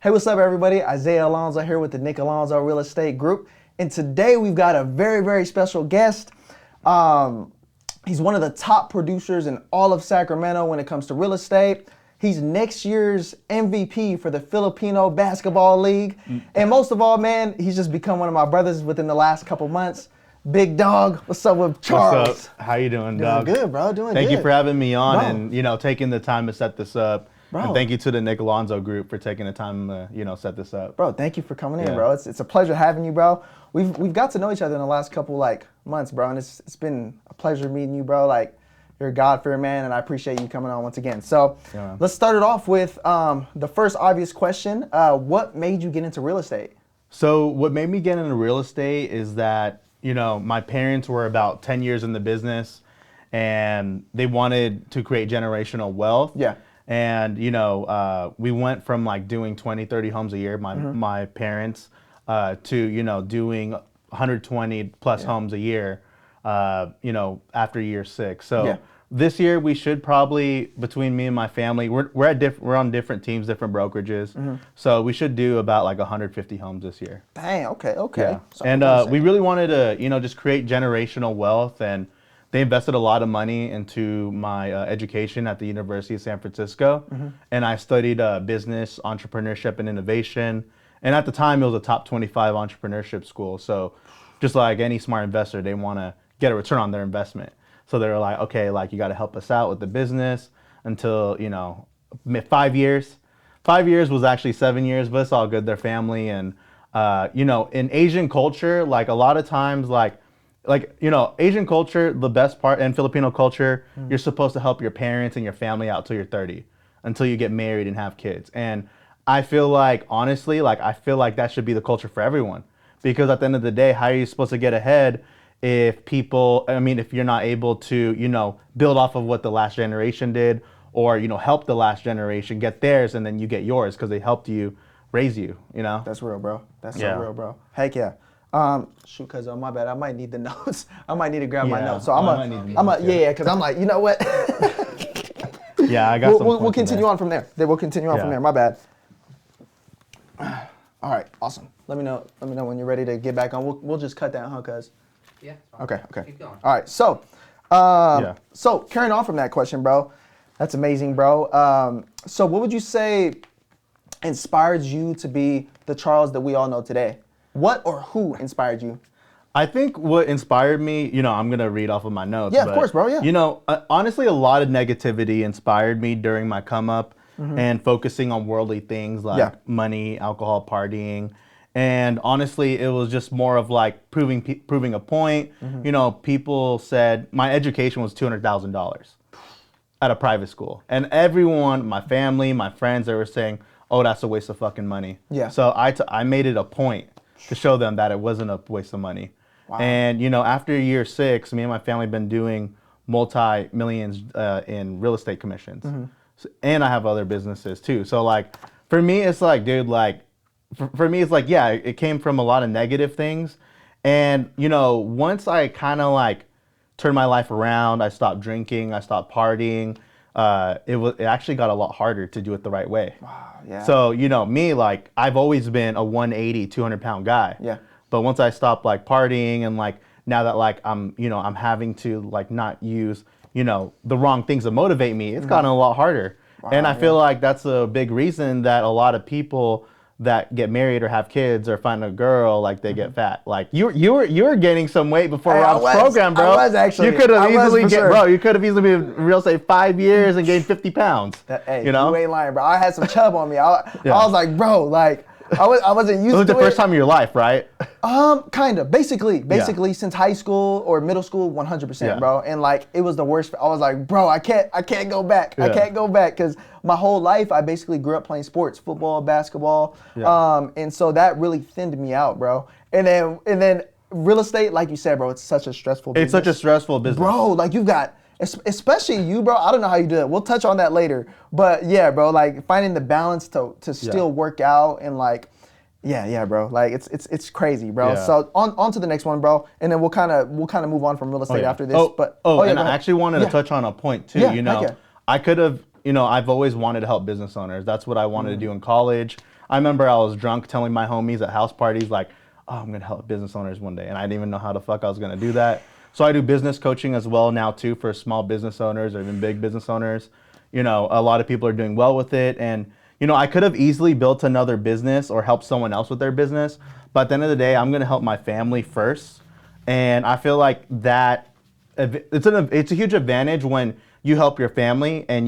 Hey, what's up, everybody? Isaiah Alonso here with the Nick Alonso Real Estate Group. And today we've got a very, very special guest. He's one of the top producers in all of Sacramento when it comes to real estate. He's next year's MVP for the Filipino Basketball League. And most of all, man, he's just become one of my brothers within the last couple months. Big dog, what's up with Charles? What's up? How you doing, dog? Doing good, bro, doing good. Thank you for having me on and, taking the time to set this up. Bro. And thank you to the Nick Alonso Group for taking the time to, set this up. Bro, thank you for coming in, bro. It's a pleasure having you, bro. We've got to know each other in the last couple months, bro, and it's been a pleasure meeting you, bro. Like, you're a God-fearing man, and I appreciate you coming on once again. So let's start it off with the first obvious question. What made you get into real estate? So what made me get into real estate is that, my parents were about 10 years in the business, and they wanted to create generational wealth. Yeah. And, we went from like doing 20, 30 homes a year, my parents, to, doing 120 plus homes a year, after year 6. So this year we should probably, between me and my family, we're on different teams, different brokerages. So we should do about like 150 homes this year. Dang, okay. Yeah. And we really wanted to, just create generational wealth, and they invested a lot of money into my education at the University of San Francisco. And I studied business, entrepreneurship, and innovation. And at the time, it was a top 25 entrepreneurship school. So just like any smart investor, they want to get a return on their investment. So they were like, okay, like you got to help us out with the business until, 5 years. 5 years was actually 7 years, but it's all good. They're family. And, in Asian culture, like a lot of times, Asian culture, the best part, and Filipino culture, you're supposed to help your parents and your family out till you're 30, until you get married and have kids. And I feel like, honestly, I feel like that should be the culture for everyone. Because at the end of the day, how are you supposed to get ahead if you're not able to, build off of what the last generation did, or, help the last generation get theirs, and then you get yours because they helped you raise you, That's real, bro. That's so real, bro. Heck yeah. Shoot, cause my bad. I might need the notes. I might need to grab my notes. So cause I'm like, you know what? Yeah, I got. We'll continue on from there. We'll continue on from there. My bad. All right, awesome. Let me know when you're ready to get back on. We'll just cut that, huh, cuz? Yeah. Okay. Keep going. All right, so carrying on from that question, bro. That's amazing, bro. So what would you say inspired you to be the Charles that we all know today? What or who inspired you? I think what inspired me, I'm going to read off of my notes. Yeah, of course, bro, yeah. Honestly, a lot of negativity inspired me during my come up and focusing on worldly things like money, alcohol, partying. And honestly, it was just more of like proving a point. People said my education was $200,000 at a private school. And everyone, my family, my friends, they were saying, oh, that's a waste of fucking money. Yeah. So I made it a point to show them that it wasn't a waste of money. Wow. And, after year 6, me and my family have been doing multi-millions in real estate commissions. So, and I have other businesses too. So for me, it's like, dude, for me, it's like, yeah, it came from a lot of negative things. And, once I kind of turned my life around, I stopped drinking, I stopped partying. It actually got a lot harder to do it the right way. Wow, yeah. So, me, I've always been a 180, 200-pound guy. Yeah. But once I stopped partying, and now that I'm having to not use, the wrong things to motivate me, it's gotten a lot harder. Wow, and I feel like that's a big reason that a lot of people that get married or have kids or find a girl, they get fat. You were gaining some weight before Rob's program, bro. I was actually. You could have easily you could have easily been real estate 5 years and gained 50 pounds. Hey, you ain't lying, bro. I had some chub on me. I was like, bro, I wasn't used to it. It was the first time of your life, right? Kind of. Basically since high school or middle school, 100%, bro. And it was the worst. I was like, bro, I can't go back. I can't go back because my whole life I basically grew up playing sports, football, basketball. And so that really thinned me out, bro. And then real estate, like you said, bro, it's such a stressful business. It's such a stressful business. Bro, you've got, especially you, bro. I don't know how you do it. We'll touch on that later. But yeah, bro, finding the balance to still work out and yeah, bro. It's crazy, bro. Yeah. So on to the next one, bro. And then we'll kind of move on from real estate after this. I actually wanted to touch on a point too. I could have I've always wanted to help business owners. That's what I wanted to do in college. I remember I was drunk telling my homies at house parties like, oh, I'm gonna help business owners one day, and I didn't even know how the fuck I was gonna do that. So I do business coaching as well now too for small business owners or even big business owners. A lot of people are doing well with it, and I could have easily built another business or helped someone else with their business, but at the end of the day, I'm gonna help my family first, and I feel like that it's a huge advantage when you help your family and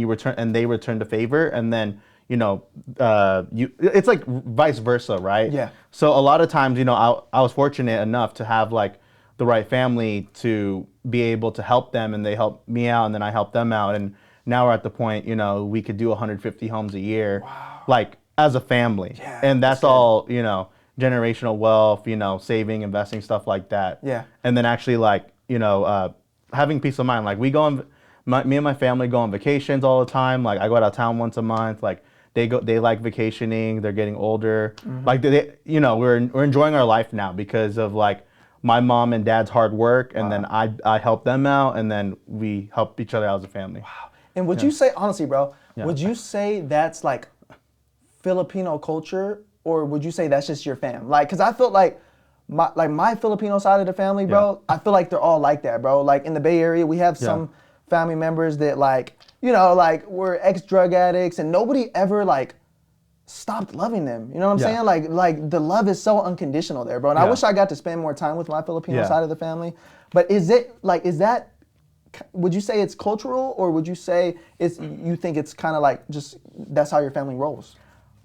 they return the favor, and then it's like vice versa, right? Yeah. So a lot of times, I was fortunate enough to have like the right family to be able to help them, and they help me out, and then I help them out, and now we're at the point, we could do 150 homes a year, like as a family, and that's all, generational wealth, saving, investing, stuff like that. Yeah. And then actually like, having peace of mind. Like me and my family go on vacations all the time. Like I go out of town once a month. Like they like vacationing. They're getting older. Like we're enjoying our life now because of like my mom and dad's hard work, and then I help them out, and then we help each other out as a family. Wow. And would you say, honestly, bro, would you say that's like Filipino culture, or would you say that's just your fam? Like, cause I felt like my Filipino side of the family, bro, I feel like they're all like that, bro. Like in the Bay Area, we have some family members that like, like were ex-drug addicts, and nobody ever like stopped loving them. You know what I'm saying? Like the love is so unconditional there, bro. And I wish I got to spend more time with my Filipino side of the family. But is that, would you say it's cultural, or would you say you think it's kind of like just that's how your family rolls?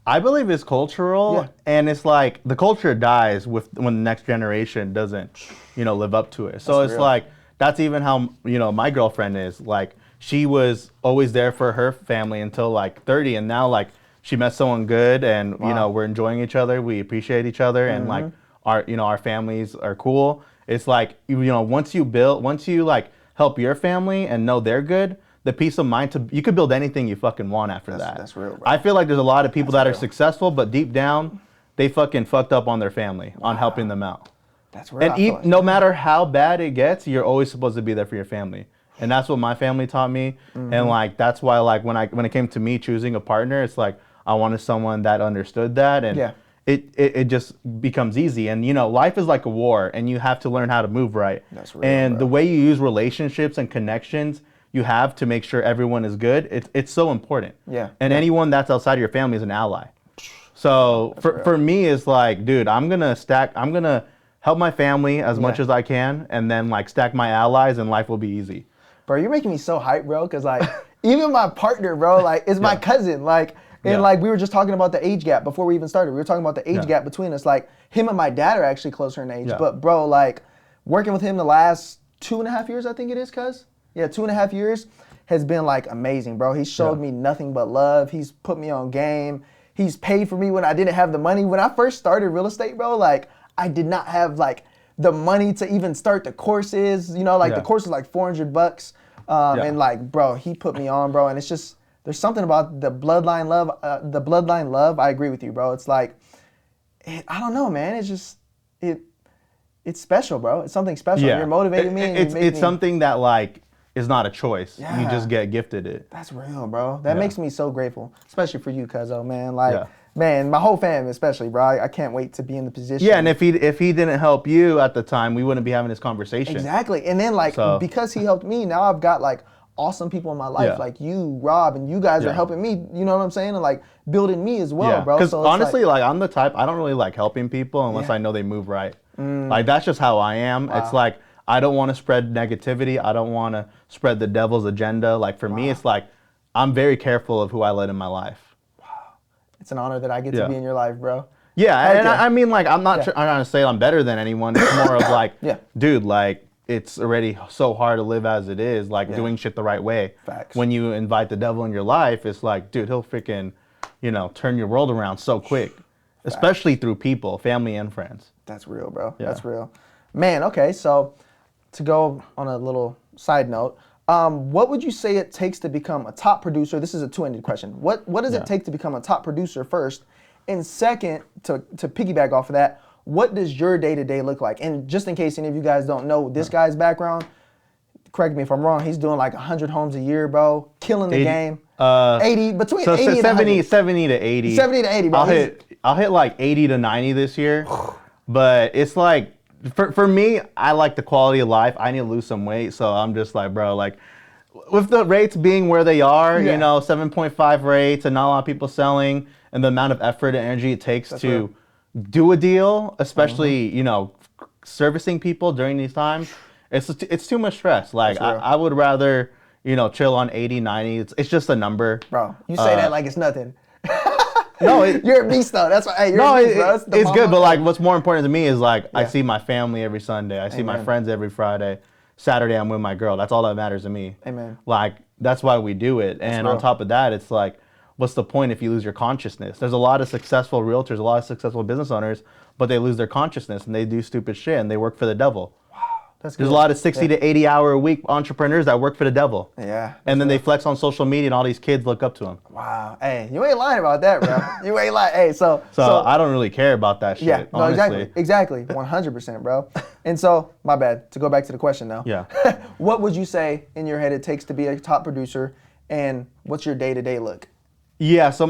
I believe it's cultural, and it's like the culture dies when the next generation doesn't, live up to it. So it's real. Like that's even how my girlfriend is. Like she was always there for her family until like 30, and now like she met someone good, and we're enjoying each other. We appreciate each other, and like our families are cool. It's like once you like help your family and know they're good, the peace of mind you could build anything you fucking want after that. That's real, bro. I feel like there's a lot of people that are successful, but deep down, they fucking fucked up on their family, on helping them out. That's real. And no matter how bad it gets, you're always supposed to be there for your family. And that's what my family taught me. And like that's why like when it came to me choosing a partner, it's like I wanted someone that understood that, and it just becomes easy. And life is like a war, and you have to learn how to move right. That's real, and bro. The way you use relationships and connections you have to make sure everyone is good, it's so important. Yeah. And anyone that's outside of your family is an ally. So for me, it's like, dude, I'm gonna help my family as much as I can, and then like stack my allies, and life will be easy. Bro, you're making me so hyped, bro, because like even my partner, bro, like is my cousin. Like, and like we were just talking about the age gap before we even started. We were talking about the age gap between us. Like him and my dad are actually closer in age. Yeah. But bro, like working with him the last 2.5 years, I think it is, cuz. Yeah, 2.5 years has been like amazing, bro. He showed me nothing but love. He's put me on game. He's paid for me when I didn't have the money. When I first started real estate, bro, like I did not have like the money to even start the courses. The course was like $400. And like, bro, he put me on, bro. And it's just, there's something about the bloodline love. I agree with you, bro. It's like, I don't know, man. It's just, it's special, bro. It's something special. You're motivating me. It's something that like, is not a choice. You just get gifted it. That's real, bro. That makes me so grateful, especially for you, cuzzo, man. Like, man, my whole fam, especially, bro. I can't wait to be in the position. Yeah, and if he didn't help you at the time, we wouldn't be having this conversation. Exactly. And then like because he helped me, now I've got like awesome people in my life, like you, Rob, and you guys are helping me. You know what I'm saying? And like building me as well, bro. Because honestly, like I'm the type, I don't really like helping people unless I know they move right. Like that's just how I am. Wow. It's like I don't want to spread negativity. I don't want to spread the devil's agenda. Like for me, it's like I'm very careful of who I let in my life. Wow. It's an honor that I get to be in your life, bro. Yeah, and I mean, like, I'm not trying to say I'm better than anyone. It's more of like, dude, like, it's already so hard to live as it is, like doing shit the right way. Facts. When you invite the devil in your life, it's like, dude, he'll freaking, turn your world around so quick. Facts. Especially through people, family and friends. That's real, bro. Yeah. That's real. Man, okay, so to go on a little side note, what would you say it takes to become a top producer? This is a two-ended question. What does it take to become a top producer first? And second, to piggyback off of that, what does your day-to-day look like? And just in case any of you guys don't know this guy's background, correct me if I'm wrong, he's doing like 100 homes a year, bro, killing the game. between So 80 and 100. 70 to 80. 70 to 80, bro. I'll hit like 80 to 90 this year. But it's like, for me, I like the quality of life. I need to lose some weight. So I'm just like, bro, like, with the rates being where they are, Yeah. you know, 7.5 rates and not a lot of people selling, and the amount of effort and energy it takes to do a deal, especially, you know, servicing people during these times, it's too much stress. Like, I would rather, you know, chill on 80, 90. It's just a number. Bro, you say that like it's nothing. No, you're a beast though. That's why. Hey, you're a beast, bro. It's good, but like, what's more important to me is like, I see my family every Sunday. I see my friends every Friday. Saturday, I'm with my girl. That's all that matters to me. Amen. Like, that's why we do it. And on top of that, it's like, what's the point if you lose your consciousness? There's a lot of successful realtors, a lot of successful business owners, but they lose their consciousness and they do stupid shit and they work for the devil. That's good. There's a lot of 60 to 80 hour a week entrepreneurs that work for the devil. Yeah. And then they flex on social media and all these kids look up to them. Wow. Hey, you ain't lying about that, bro. You ain't lying. Hey, so I don't really care about that shit, yeah, no, honestly. exactly. 100%, bro. And so, my bad, to go back to the question now. Yeah. What would you say in your head it takes to be a top producer, and what's your day-to-day look? Yeah, so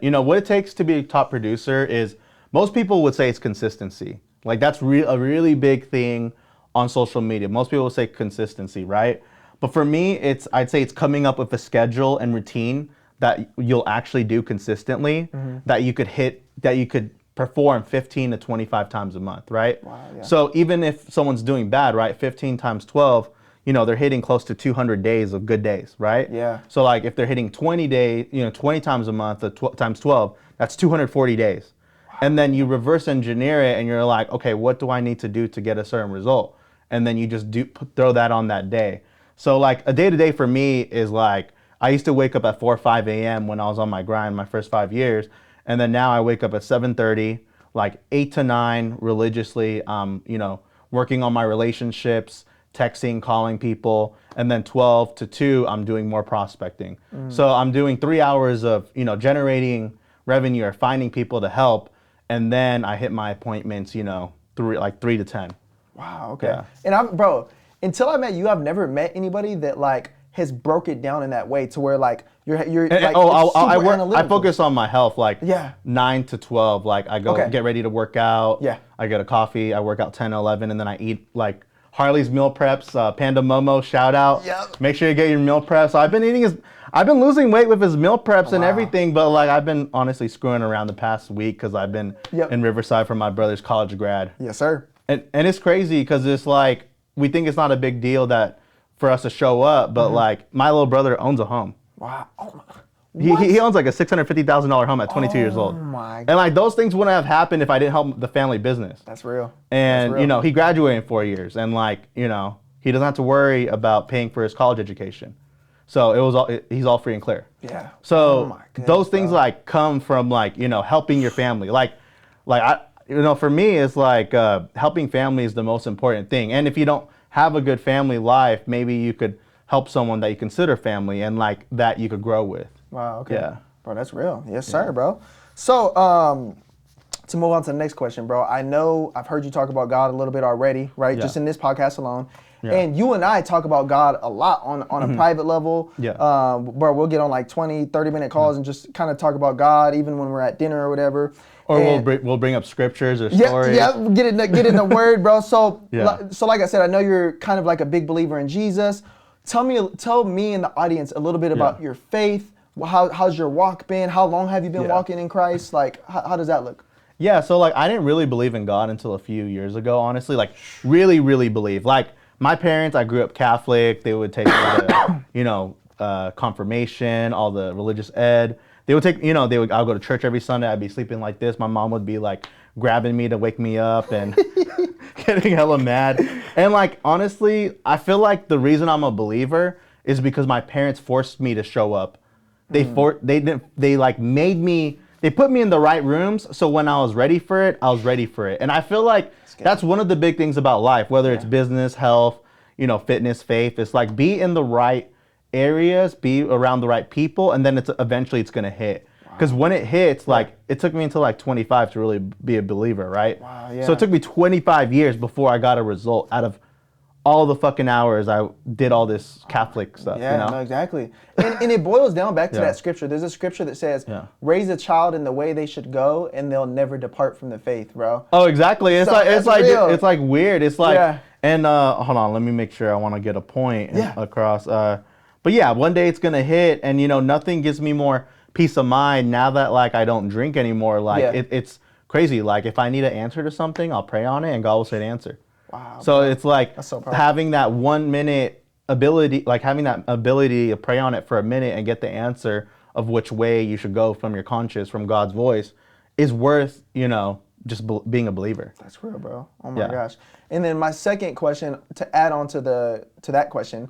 you know, what it takes to be a top producer is, most people would say it's consistency. Like, that's a really big thing on social media. Most people will say consistency, right? But for me, I'd say it's coming up with a schedule and routine that you'll actually do consistently, that you could perform 15 to 25 times a month, right? Wow, yeah. So even if someone's doing bad, right, 15 times 12, you know, they're hitting close to 200 days of good days, right? Yeah. So like, if they're hitting 20 times a month, times 12, that's 240 days. And then you reverse engineer it and you're like, okay, what do I need to do to get a certain result? And then you just throw that on that day. So like, a day-to-day for me is like, I used to wake up at 4 or 5 a.m. when I was on my grind my first 5 years. And then now I wake up at 7:30, like 8 to 9 religiously, you know, working on my relationships, texting, calling people. And then 12 to 2, I'm doing more prospecting. So I'm doing 3 hours of, you know, generating revenue or finding people to help. And then I hit my appointments, you know, 3 to 10. Wow, okay. Yeah. And bro, until I met you, I've never met anybody that like has broke it down in that way to where like you're like, I focus on my health, like 9 to 12, like I go get ready to work out. Yeah. I get a coffee, I work out 10, 11, and then I eat like Harley's meal preps, Panda Momo, shout out. Yep. Make sure you get your meal preps. So I've been losing weight with his meal preps and everything, but like I've been honestly screwing around the past week because I've been in Riverside for my brother's college grad. Yes, sir. And it's crazy because it's like, we think it's not a big deal that for us to show up, but like my little brother owns a home. Wow. Oh my. He owns like a $650,000 home at 22 years old. Oh my. And like, those things wouldn't have happened if I didn't help the family business. That's real. And you know, he graduated in 4 years, and like, you know, he doesn't have to worry about paying for his college education. So he's all free and clear. Yeah. So those things like come from like, you know, helping your family. For me, it's like helping family is the most important thing. And if you don't have a good family life, maybe you could help someone that you consider family and like that you could grow with. Wow, okay. Yeah. Bro, that's real. Yes, sir, bro. So, to move on to the next question, bro, I know I've heard you talk about God a little bit already, right? Yeah. Just in this podcast alone. Yeah. And you and I talk about God a lot on a private level. Yeah. Bro, we'll get on like 20, 30-minute calls and just kind of talk about God, even when we're at dinner or whatever. Or we'll bring up scriptures or stories. Yeah, get in the word, bro. So, Yeah. so like I said, I know you're kind of like a big believer in Jesus. Tell me and the audience a little bit about your faith. How's your walk been? How long have you been walking in Christ? Like, how does that look? Yeah, so like I didn't really believe in God until a few years ago, honestly. Like really, really believe. Like my parents, I grew up Catholic. They would take me to, you know, confirmation, all the religious ed. They would take, you know, I'll go to church every Sunday. I'd be sleeping like this. My mom would be like grabbing me to wake me up and getting hella mad. And like, honestly, I feel like the reason I'm a believer is because my parents forced me to show up. They put me in the right rooms, so when I was ready for it, I was ready for it. And I feel like that's one of the big things about life, whether it's business, health, you know, fitness, faith. It's like be in the right areas, be around the right people, and then eventually it's gonna hit. Because when it hits, like it took me until like 25 to really be a believer, right? Wow, yeah. So it took me 25 years before I got a result out of all the fucking hours I did all this Catholic stuff. Yeah, you know? no, exactly. And it boils down back to Yeah. that scripture. There's a scripture that says, Yeah. raise a child in the way they should go, and they'll never depart from the faith, bro. Oh, exactly. It's So, like that's real. it's like weird. It's like Yeah. and hold on, let me make sure I want to get a point Yeah. across. But yeah, one day it's gonna hit, and you know nothing gives me more peace of mind now that like I don't drink anymore. Like Yeah. it's crazy. Like if I need an answer to something, I'll pray on it, and God will say the answer. Wow. So it's like That's so powerful. having that 1 minute ability, like having that ability to pray on it for a minute and get the answer of which way you should go from your conscience, from God's voice, is worth, you know, just being a believer. That's real, bro. Oh my Yeah. gosh. And then my second question to add on to that question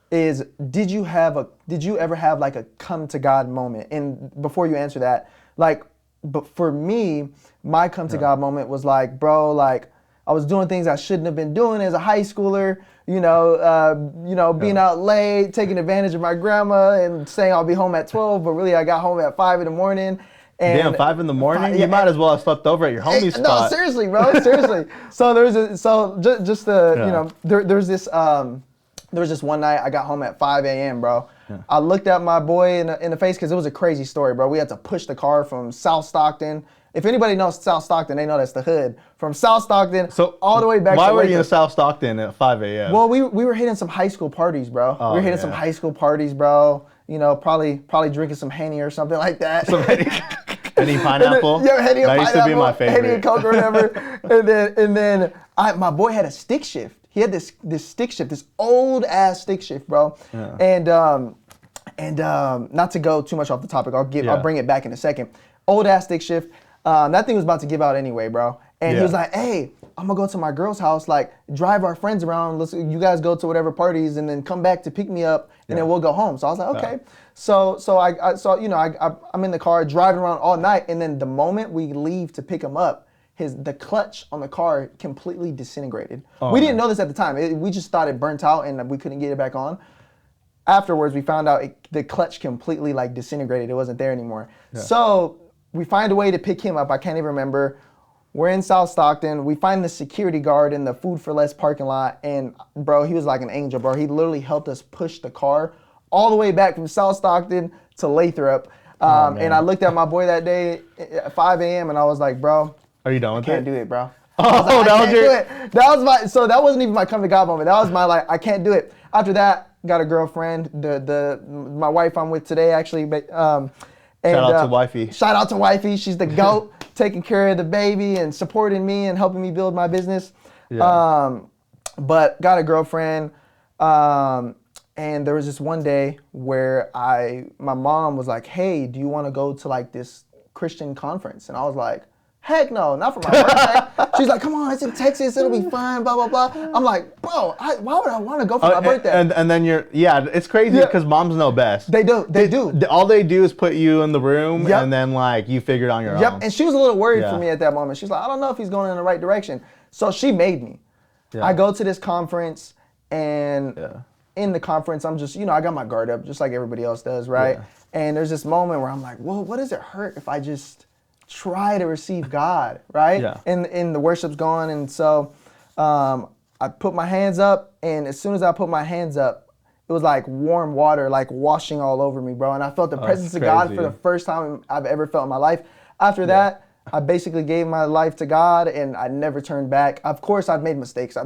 is, did you ever have like a come to God moment? And before you answer that, like, but for me, my come to God moment was like, bro, like I was doing things I shouldn't have been doing as a high schooler, being out late, taking advantage of my grandma and saying I'll be home at 12, but really I got home at 5 in the morning. And Damn, 5 in the morning? yeah, You might as well have slept over at your homie's spot. No, seriously, bro, seriously. So there's there was this one night I got home at 5 a.m., bro. Yeah. I looked at my boy in the face because it was a crazy story, bro. We had to push the car from South Stockton. If anybody knows South Stockton, they know that's the hood. From South Stockton all the way back to why were you in South Stockton at 5 a.m.? Well, we were hitting some high school parties, bro. Oh, we were hitting some high school parties, bro. You know, probably drinking some Henny or something like that. Some Henny. Henny pineapple? Yeah, Henny and pineapple. That used to be my favorite. Henny and Coke or whatever. and then my boy had a stick shift. He had this stick shift, this old ass stick shift, bro. Yeah. And not to go too much off the topic, I'll bring it back in a second. Old ass stick shift. That thing was about to give out anyway, bro. And he was like, "Hey, I'm gonna go to my girl's house, like drive our friends around. You guys go to whatever parties, and then come back to pick me up, and then we'll go home." So I was like, "Okay." So I'm in the car driving around all night, and then the moment we leave to pick him up, the clutch on the car completely disintegrated. We didn't know this at the time. We just thought it burnt out and we couldn't get it back on. Afterwards, we found out the clutch completely like disintegrated. It wasn't there anymore. Yeah. So we find a way to pick him up. I can't even remember. We're in South Stockton. We find the security guard in the Food for Less parking lot. And bro, he was like an angel, bro. He literally helped us push the car all the way back from South Stockton to Lathrop. And I looked at my boy that day at 5 a.m. and I was like, bro, are you done with it? I can't do it, bro. Oh, that wasn't even my come to God moment. That was my like, I can't do it. After that, got a girlfriend, my wife I'm with today actually, but shout out to wifey. Shout out to wifey. She's the GOAT, taking care of the baby and supporting me and helping me build my business. Yeah. But got a girlfriend, and there was this one day where my mom was like, "Hey, do you want to go to like this Christian conference?" And I was like, "Heck no, not for my birthday." She's like, "Come on, it's in Texas, it'll be fun, blah, blah, blah." I'm like, bro, why would I want to go for my birthday? And then it's crazy because moms know best. They do. All they do is put you in the room and then like you figure it on your own. Yep, and she was a little worried for me at that moment. She's like, "I don't know if he's going in the right direction." So she made me. Yeah. I go to this conference and in the conference, I'm just, I got my guard up just like everybody else does, right? Yeah. And there's this moment where I'm like, well, what does it hurt if I just try to receive God, right? Yeah. And the worship's going, and so I put my hands up, and as soon as I put my hands up, it was like warm water, like washing all over me, bro. And I felt the presence of God for the first time I've ever felt in my life. After that, I basically gave my life to God, and I never turned back. Of course, I've made mistakes.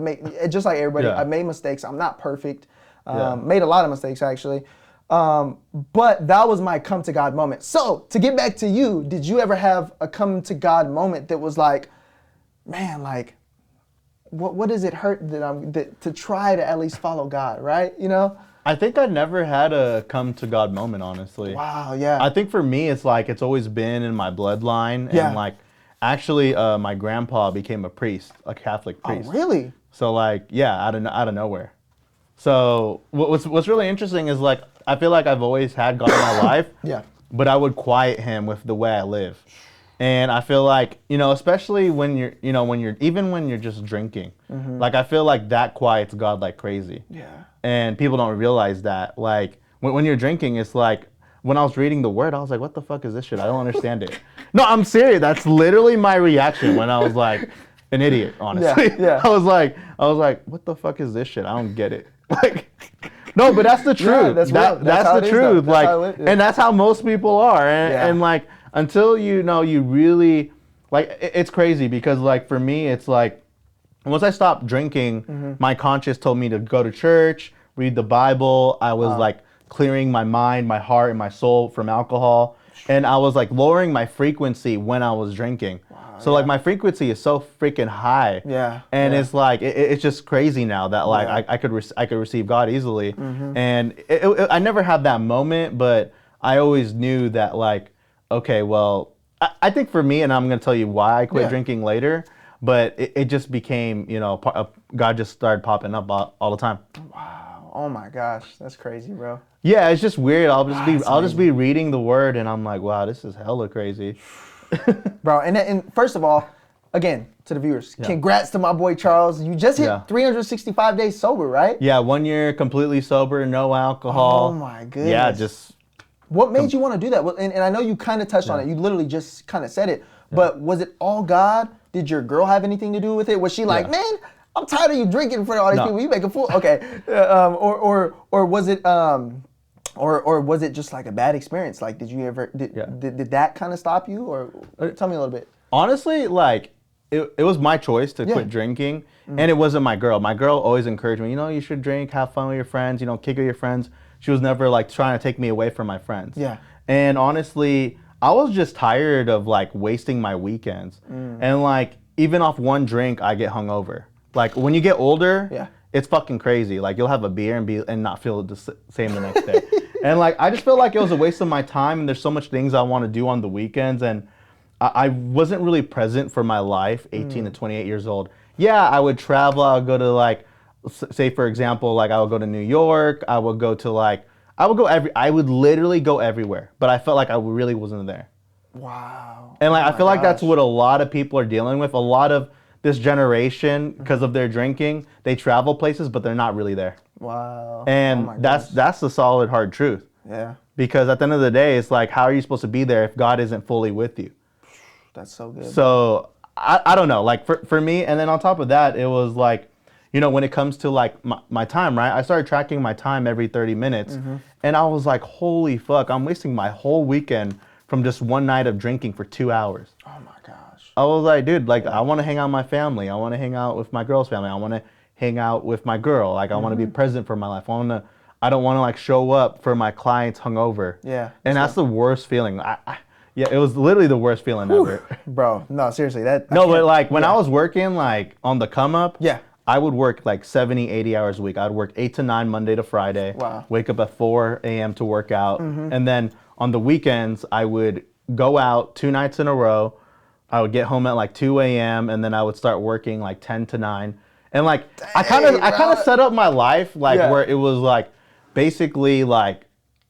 Just like everybody, I've made mistakes. I'm not perfect. Made a lot of mistakes, actually. But that was my come to God moment. So to get back to you, did you ever have a come to God moment that was like, man, like, what does it hurt to try to at least follow God, right? I think I never had a come to God moment, honestly. Wow, yeah. I think for me, it's like it's always been in my bloodline, and like actually, my grandpa became a priest, a Catholic priest. Oh, really? So like, out of nowhere. So what's really interesting is like I feel like I've always had God in my life. Yeah. But I would quiet him with the way I live. And I feel like, especially when you're just drinking, like I feel like that quiets God like crazy. Yeah. And people don't realize that. Like when you're drinking, it's like when I was reading the word, I was like, what the fuck is this shit? I don't understand it. No, I'm serious. That's literally my reaction when I was like, an idiot, honestly. Yeah. I was like, what the fuck is this shit? I don't get it. Like, no, but that's the truth. Yeah, that's real. That's the truth. That's how like, and that's how most people are. And like, until you really, like, it's crazy because like for me, it's like, once I stopped drinking, my conscience told me to go to church, read the Bible. I was like clearing my mind, my heart, and my soul from alcohol. And I was like lowering my frequency when I was drinking. Wow, so like my frequency is so freaking high. Yeah. And it's like, it's just crazy now that like I could receive God easily. And I never had that moment, but I always knew that like, okay, well, I think for me, and I'm going to tell you why I quit drinking later, but it just became, you know, God just started popping up all the time. Wow. Oh my gosh. That's crazy, bro. Yeah, it's just weird. I'll just be reading the word and I'm like, wow, this is hella crazy. Bro, and first of all, again, to the viewers, congrats to my boy Charles. You just hit 365 days sober, right? Yeah, 1 year completely sober, no alcohol. Oh my goodness. Yeah, just. What made you want to do that? And I know you kind of touched on it. You literally just kind of said it. But was it all God? Did your girl have anything to do with it? Was she like, man, I'm tired of you drinking in front of all these people. You make a fool. Okay. Or was it or was it just like a bad experience? Like, did you ever did that kind of stop you? Or tell me a little bit. Honestly, like it was my choice to quit drinking, and it wasn't my girl. My girl always encouraged me. You know, you should drink, have fun with your friends. You know, kick with your friends. She was never like trying to take me away from my friends. Yeah. And honestly, I was just tired of like wasting my weekends, and like even off one drink, I get hungover. Like when you get older, it's fucking crazy. Like you'll have a beer and not feel the same the next day. And like I just felt like it was a waste of my time. And there's so much things I want to do on the weekends, and I wasn't really present for my life. 18 to 28 years old. Yeah, I would travel. I would go to like, say for example, like I would go to New York. I would go to like, I would literally go everywhere. But I felt like I really wasn't there. Wow. And like I feel like that's what a lot of people are dealing with. A lot of this generation, because of their drinking, they travel places, but they're not really there. Wow. And that's the solid, hard truth. Yeah. Because at the end of the day, it's like, how are you supposed to be there if God isn't fully with you? That's so good. So I don't know, like for me, and then on top of that, it was like, you know, when it comes to like my time, right? I started tracking my time every 30 minutes, and I was like, holy fuck, I'm wasting my whole weekend from just one night of drinking for 2 hours. Oh my gosh. I was like, dude, like I want to hang out with my family. I want to hang out with my girl's family. I want to hang out with my girl. Like I want to be present for my life. I don't want to like show up for my clients hungover. Yeah. And that's the worst feeling. Yeah, it was literally the worst feeling ever. Bro, no, seriously, that. No, but like when I was working like on the come up, I would work like 70, 80 hours a week. I'd work 8 to 9 Monday to Friday. Wow. Wake up at 4 a.m. to work out. And then on the weekends, I would go out 2 nights in a row. I would get home at like 2 a.m. and then I would start working like 10 to 9. And like, dang, I kind of set up my life like where it was like basically like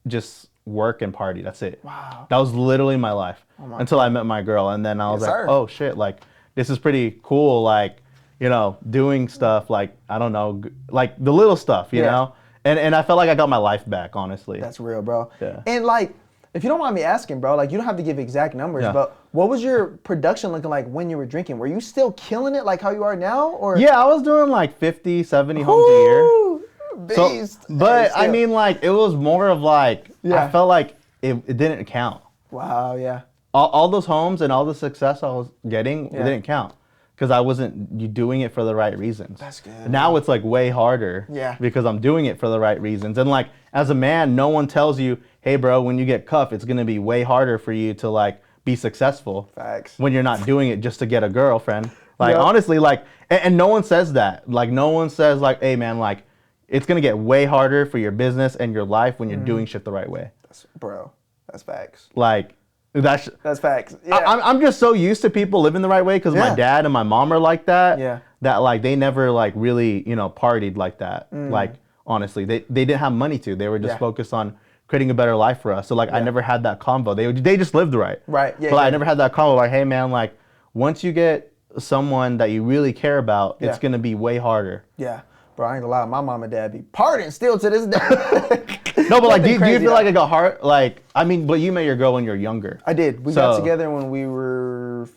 just work and party. That's it. Wow. That was literally my life until I met my girl. And then I was like, oh shit, like this is pretty cool. Like, you know, doing stuff like, I don't know, like the little stuff, you know? And I felt like I got my life back, honestly. That's real, bro. Yeah. And like, if you don't mind me asking, bro, like you don't have to give exact numbers, but what was your production looking like when you were drinking? Were you still killing it like how you are now? Or yeah, I was doing like 50, 70 homes a year. Beast. So, but I mean, like, it was more of like, I felt like it didn't count. Wow, yeah. All those homes and all the success I was getting, it didn't count. Because I wasn't doing it for the right reasons. That's good. Now it's like way harder. Yeah. Because I'm doing it for the right reasons. And like, as a man, no one tells you, hey bro, when you get cuffed, it's gonna be way harder for you to like be successful. Facts. When you're not doing it just to get a girlfriend. Like honestly, like, and no one says that. Like no one says like, hey man, like, it's gonna get way harder for your business and your life when you're doing shit the right way. That's facts. Like, that's facts. Yeah. I'm just so used to people living the right way because my dad and my mom are like that. Yeah. That like they never like really, you know, partied like that. Like honestly, they didn't have money to. They were just focused on creating a better life for us. So like I never had that convo. They just lived right. Right. Yeah. But I never had that convo like, hey man, like once you get someone that you really care about, it's gonna be way harder. Yeah. Bro, I ain't gonna lie, my mom and dad be partying still to this day. No, but like, do you feel like it got hard? Like, I mean, but you met your girl when you're younger. I did. We got together when we were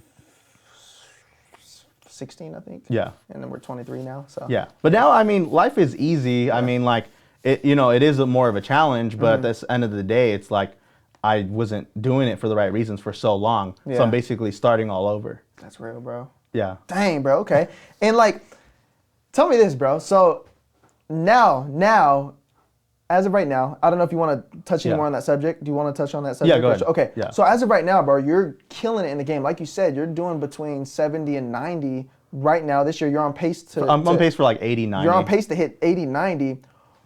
16, I think. Yeah. And then we're 23 now. So Yeah. But now, I mean, life is easy. I mean, like, it is more of a challenge, but at the end of the day, it's like I wasn't doing it for the right reasons for so long. Yeah. So I'm basically starting all over. That's real, bro. Yeah. Dang, bro. Okay. And like, tell me this, bro. So now, as of right now, I don't know if you want to touch any more on that subject. Do you want to touch on that subject? Yeah, go ahead. Okay. Yeah. So as of right now, bro, you're killing it in the game. Like you said, you're doing between 70 and 90 right now. This year, you're on pace to... I'm on pace for like 80, 90. You're on pace to hit 80, 90.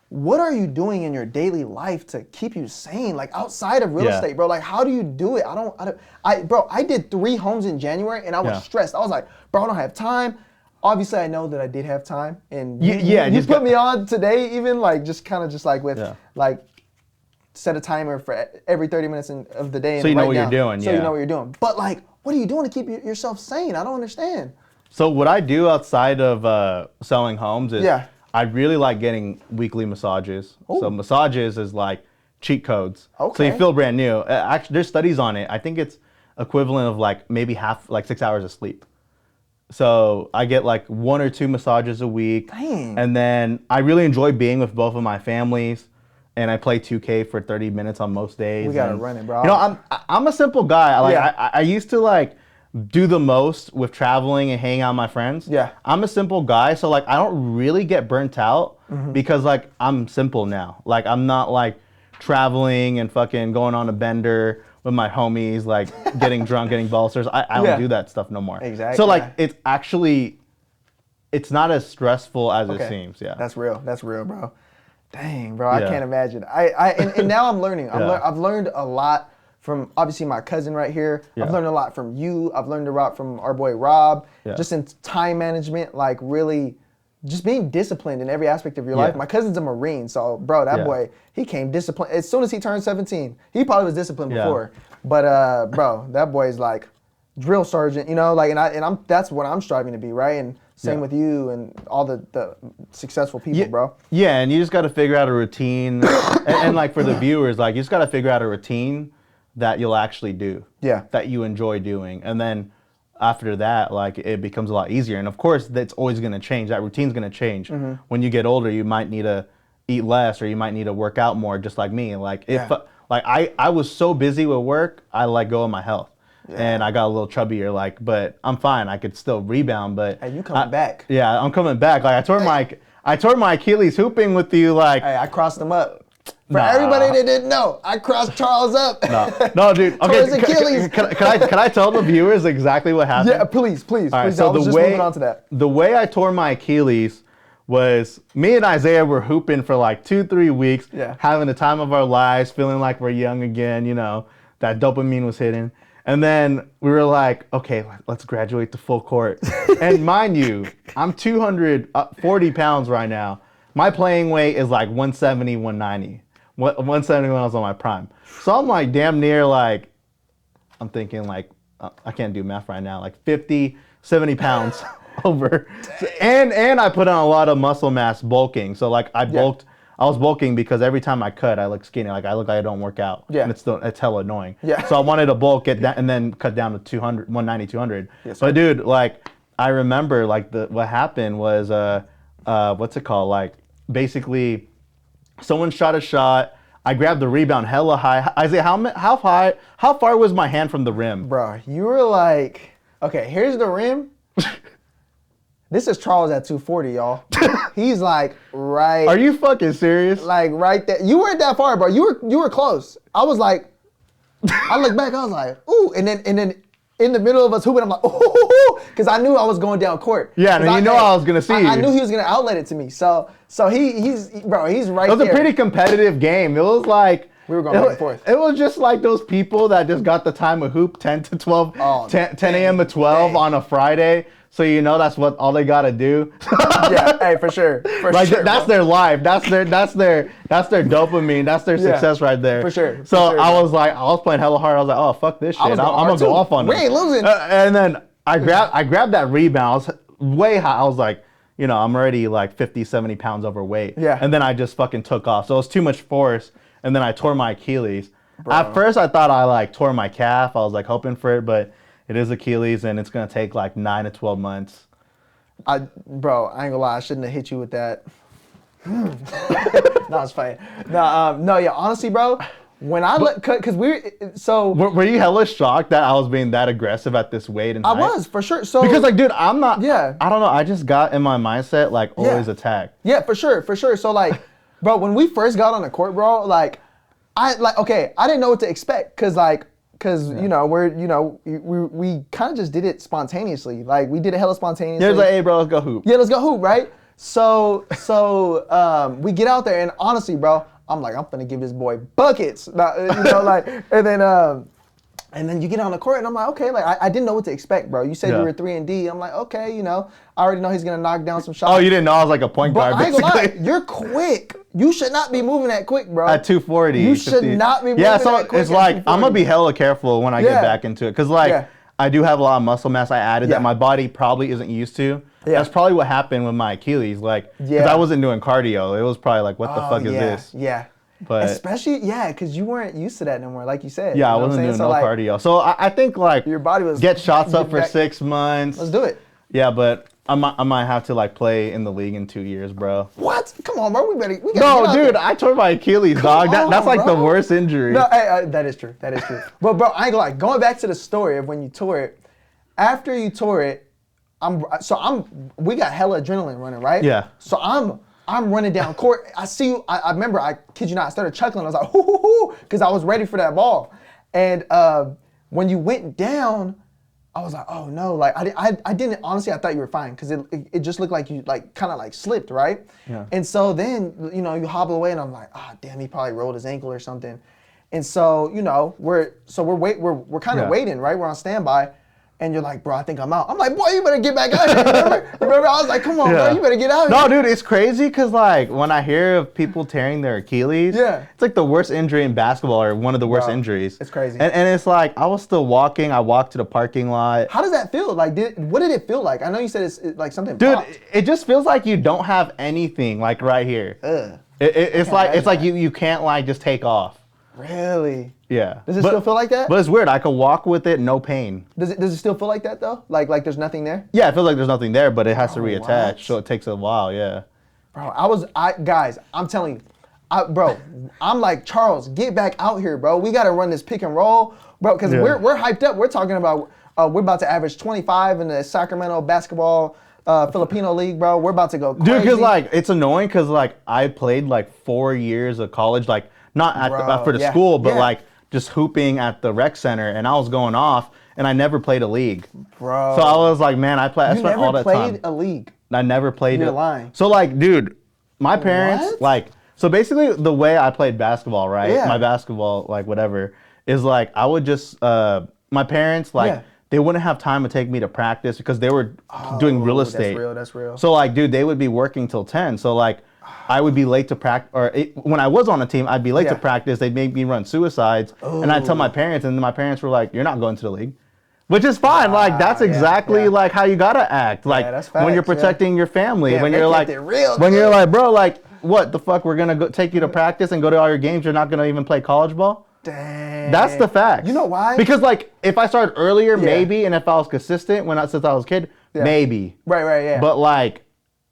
What are you doing in your daily life to keep you sane? Like outside of real estate, bro, like how do you do it? I did 3 homes in January and I was stressed. I was like, bro, I don't have time. Obviously, I know that I did have time, and you put me on today, even like just like with like set a timer for every 30 minutes of the day. So you know what you're doing. So you know what you're doing. But like, what are you doing to keep yourself sane? I don't understand. So what I do outside of selling homes is I really like getting weekly massages. Ooh. So massages is like cheat codes. Okay. So you feel brand new. Actually, there's studies on it. I think it's equivalent of like maybe 6 hours of sleep. So I get like 1 or 2 massages a week. Dang. And then I really enjoy being with both of my families. And I play 2K for 30 minutes on most days. We gotta run it, bro. You know, I'm a simple guy. Like I used to like do the most with traveling and hanging out with my friends. Yeah. I'm a simple guy, so like I don't really get burnt out because like I'm simple now. Like I'm not like traveling and fucking going on a bender with my homies, like getting drunk, getting ulcers. I don't do that stuff no more. Exactly. So like it's not as stressful as it seems. Yeah. That's real, bro. Dang, bro, I can't imagine. And now I'm learning. I've learned a lot from obviously my cousin right here. I've learned a lot from you. I've learned a lot from our boy Rob. Just in time management, like really just being disciplined in every aspect of your life. My cousin's a Marine, so bro, that boy, he came disciplined. As soon as he turned 17, he probably was disciplined before. But bro, that boy is like drill sergeant, you know, like, and I'm that's what I'm striving to be, right? And same with you and all the successful people, bro. Yeah, and you just got to figure out a routine, and like for the viewers, like you just got to figure out a routine that you'll actually do, that you enjoy doing, and then after that, like it becomes a lot easier. And of course, that's always going to change. That routine's going to change. When you get older, you might need to eat less, or you might need to work out more, just like me. Like I was so busy with work, I let go of my health. And I got a little chubbier, like, but I'm fine. I could still rebound, but hey, you coming back? Yeah, I'm coming back. Like I tore my Achilles hooping with you. Like, hey, I crossed them up. For everybody that didn't know, I crossed Charles up. No, dude. Okay, his Achilles. Can I tell the viewers exactly what happened? Yeah, please. All right, so I was just moving on to that. The way I tore my Achilles was me and Isaiah were hooping for like 2-3 weeks, having the time of our lives, feeling like we're young again. You know, that dopamine was hitting. And then we were like, okay, let's graduate to full court. And mind you, I'm 240 pounds right now. My playing weight is like 170, 190. 170 when I was on my prime. So I'm like damn near like, I'm thinking like, I can't do math right now, like 50, 70 pounds over. And I put on a lot of muscle mass bulking. So like I was bulking because every time I cut, I look skinny. Like I look like I don't work out. Yeah. And it's hella annoying. Yeah. So I wanted to bulk it and then cut down to 200, 190, 200. Yes, but dude, like I remember like what happened was, what's it called? Like basically someone shot a shot. I grabbed the rebound hella high. Isaiah, how far was my hand from the rim? Bro, you were like, okay, here's the rim. This is Charles at 240, y'all. He's like right. Are you fucking serious? Like right there. You weren't that far, bro. You were close. I was like, I looked back. I was like, ooh, and then in the middle of us hooping, I'm like, ooh, because I knew I was going down court. Yeah, and I was gonna see you. I knew he was gonna outlet it to me. So he's right there. It was a pretty competitive game. It was like. We were going back and forth. It was just like those people that just got the time of hoop 10 to 12, 10 a.m. to 12 on a Friday. So you know that's what all they gotta do. Yeah, hey, for sure. That's their life. That's their dopamine. That's their success right there. For sure. So I was playing hella hard. I was like, oh fuck this shit. I'm gonna go off on them. We ain't losing. And then I grabbed that rebound. I was way high. I was like, you know, I'm already like 50, 70 pounds overweight. Yeah. And then I just fucking took off. So it was too much force. And then I tore my Achilles. Bro. At first I thought I like tore my calf. I was like hoping for it, but it is Achilles and it's gonna take like 9 to 12 months Bro, I ain't gonna lie, I shouldn't have hit you with that. No, it's fine. No, yeah, honestly, bro, when cause Were you hella shocked that I was being that aggressive at this weight and I height? was, for sure. So because like, dude, I'm not. Yeah. I don't know. I just got in my mindset like always attack. Yeah, for sure. So like, bro, when we first got on the court, bro, like, I didn't know what to expect, cause you know we kind of just did it spontaneously. Like we did it hella spontaneously. Yeah, it was like, hey, bro, let's go hoop. Yeah, let's go hoop, right? So we get out there, and honestly, bro, I'm like, I'm gonna give this boy buckets, you know, like, and then you get on the court, and I'm like, okay, like I didn't know what to expect, bro. You said you were 3-and-D. I'm like, okay, you know, I already know he's gonna knock down some shots. Oh, you didn't know I was like a point guard, I ain't gonna lie, basically. you're quick. You should not be moving that quick, bro. At 240. You should not be moving that quick. Yeah, so it's like, I'm gonna be hella careful when I get back into it. Cause like, I do have a lot of muscle mass I added that my body probably isn't used to. Yeah. That's probably what happened with my Achilles. Like, cause I wasn't doing cardio. It was probably like, what the fuck is this? Yeah. But especially, because you weren't used to that no more, like you said. Yeah, I wasn't doing no cardio. So I think like, your body was get shots up for 6 months. Let's do it. Yeah, but I might have to like play in the league in 2 years, bro. What? Come on, bro. We gotta No, dude, I tore my Achilles, dog. That's like the worst injury. No, that is true. That is true. But bro, I ain't gonna lie. Going back to the story of when you tore it. After you tore it, we got hella adrenaline running, right? Yeah. So I'm running down court. I see you. I remember. I kid you not. I started chuckling. I was like, hoo hoo hoo, because I was ready for that ball. And when you went down, I was like, oh no, like I didn't honestly. I thought you were fine because it just looked like you like kind of like slipped, right? Yeah. And so then you hobble away, and I'm like, damn, he probably rolled his ankle or something. And so we're kind of waiting, right? We're on standby. And you're like, bro, I think I'm out. I'm like, boy, you better get back out here. Remember? I was like, come on, bro, you better get out here. No, dude, it's crazy because like when I hear of people tearing their Achilles, it's like the worst injury in basketball or one of the worst injuries. It's crazy. And it's like I was still walking. I walked to the parking lot. How does that feel? Like, what did it feel like? I know you said it's like something. Dude, popped. It just feels like you don't have anything like right here. Ugh. It's like you can't like just take off. Really? Yeah. Does it still feel like that? But it's weird. I could walk with it, no pain. Does it still feel like that though? Like there's nothing there? Yeah, it feels like there's nothing there, but it has to reattach, what? so it takes a while. Yeah. Bro, guys, I'm telling you, bro, I'm like, Charles, get back out here, bro. We gotta run this pick and roll, bro, because we're hyped up. We're talking about we're about to average 25 in the Sacramento basketball Filipino league, bro. We're about to go crazy. Dude, because like it's annoying because like I played like 4 years of college, like not for the school, but like just hooping at the rec center, and I was going off, and I never played a league. Bro. So I was like, man, I spent all that time. You never played a league? I never played it. You're lying. So like, dude, my parents, like, so basically the way I played basketball, right? Yeah. My basketball, like whatever, is like, I would just, my parents, like, they wouldn't have time to take me to practice because they were doing real estate. That's real. So like, dude, they would be working till 10. So like, I would be late to practice, or when I was on a team, I'd be late to practice. They'd make me run suicides, and I'd tell my parents, and my parents were like, "You're not going to the league," which is fine. Like that's exactly like how you gotta act. Like when you're protecting your family, when you're like, you're like, bro, like what the fuck? We're gonna go take you to practice and go to all your games. You're not gonna even play college ball. Dang. That's the fact. You know why? Because like if I started earlier, maybe, and if I was consistent since I was a kid, maybe. Right, yeah. But like.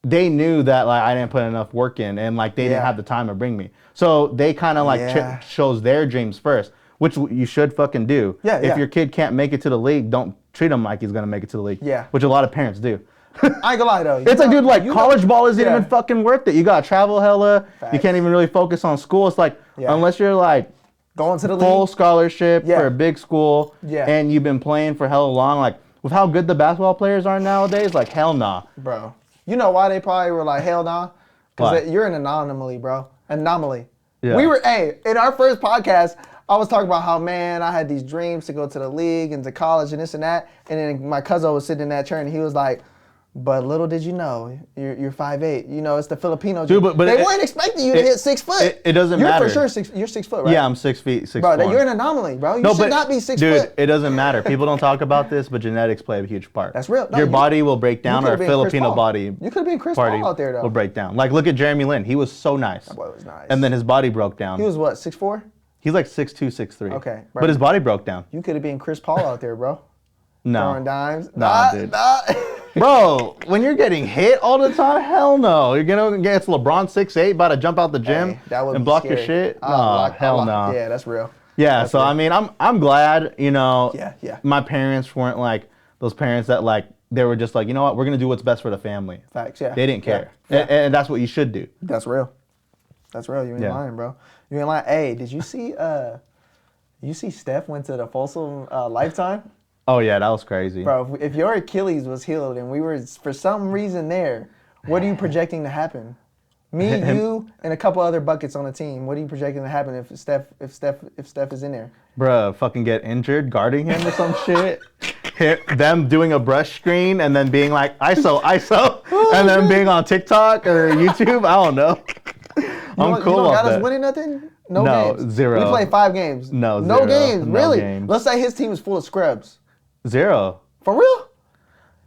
They knew that like I didn't put enough work in, and like they didn't have the time to bring me. So they kind of like chose their dreams first, which you should fucking do. If your kid can't make it to the league, don't treat him like he's gonna make it to the league. Which a lot of parents do. I ain't gonna lie though. It's like, dude, like college ball isn't even fucking worth it. You gotta travel hella. Facts. You can't even really focus on school. It's like unless you're like going to the full league. Scholarship for a big school, and you've been playing for hella long. Like with how good the basketball players are nowadays, like hell nah, bro. You know why they probably were like, hell nah? Because you're an anomaly, bro. Anomaly. Yeah. In our first podcast, I was talking about how, man, I had these dreams to go to the league and to college and this and that. And then my cousin was sitting in that chair and he was like, but little did you know, you're 5'8". You know, it's the Filipino. Dude, but they weren't expecting you to hit 6 foot. It doesn't matter. You're for sure you're 6 foot, right? Yeah, I'm 6 feet, 6'1". Bro, you're an anomaly, bro. You should not be 6 foot. Dude, it doesn't matter. People don't talk about this, but genetics play a huge part. That's real. No, your body will break down, or a Filipino body. You could have been Chris Paul out there, though. Will break down. Like, look at Jeremy Lin. He was so nice. That boy was nice. And then his body broke down. He was what, 6'4"? He's like 6'2", 6'3". Okay. Bro. But his body broke down. You could have been Chris Paul out there, bro. No. Throwing dimes. Nah, dude. Bro, when you're getting hit all the time, hell no. You're gonna get LeBron 6'8", about to jump out the gym and block your shit. No, hell no. Yeah, that's real. Yeah, That's so real. I mean, I'm glad, you know. Yeah. My parents weren't like those parents that like they were just like, you know what, we're gonna do what's best for the family. Facts, yeah. They didn't care, Yeah. and that's what you should do. That's real. That's real. You ain't lying, bro. You ain't lying. Hey, did you see? You see, Steph went to the Folsom Lifetime. Oh yeah, that was crazy, Bro, if your Achilles was healed and we were for some reason there, what are you projecting to happen? Me, you, and a couple other buckets on the team. What are you projecting to happen if Steph is in there? Bruh, fucking get injured guarding him or some shit. Hit them doing a brush screen and then being like ISO, and then being on TikTok or YouTube. I don't know. I'm cool you don't off got us that. winning nothing? No games. 0. We played 5 games. No, no 0. games. No Really? games. Let's say his team is full of scrubs. 0. For real?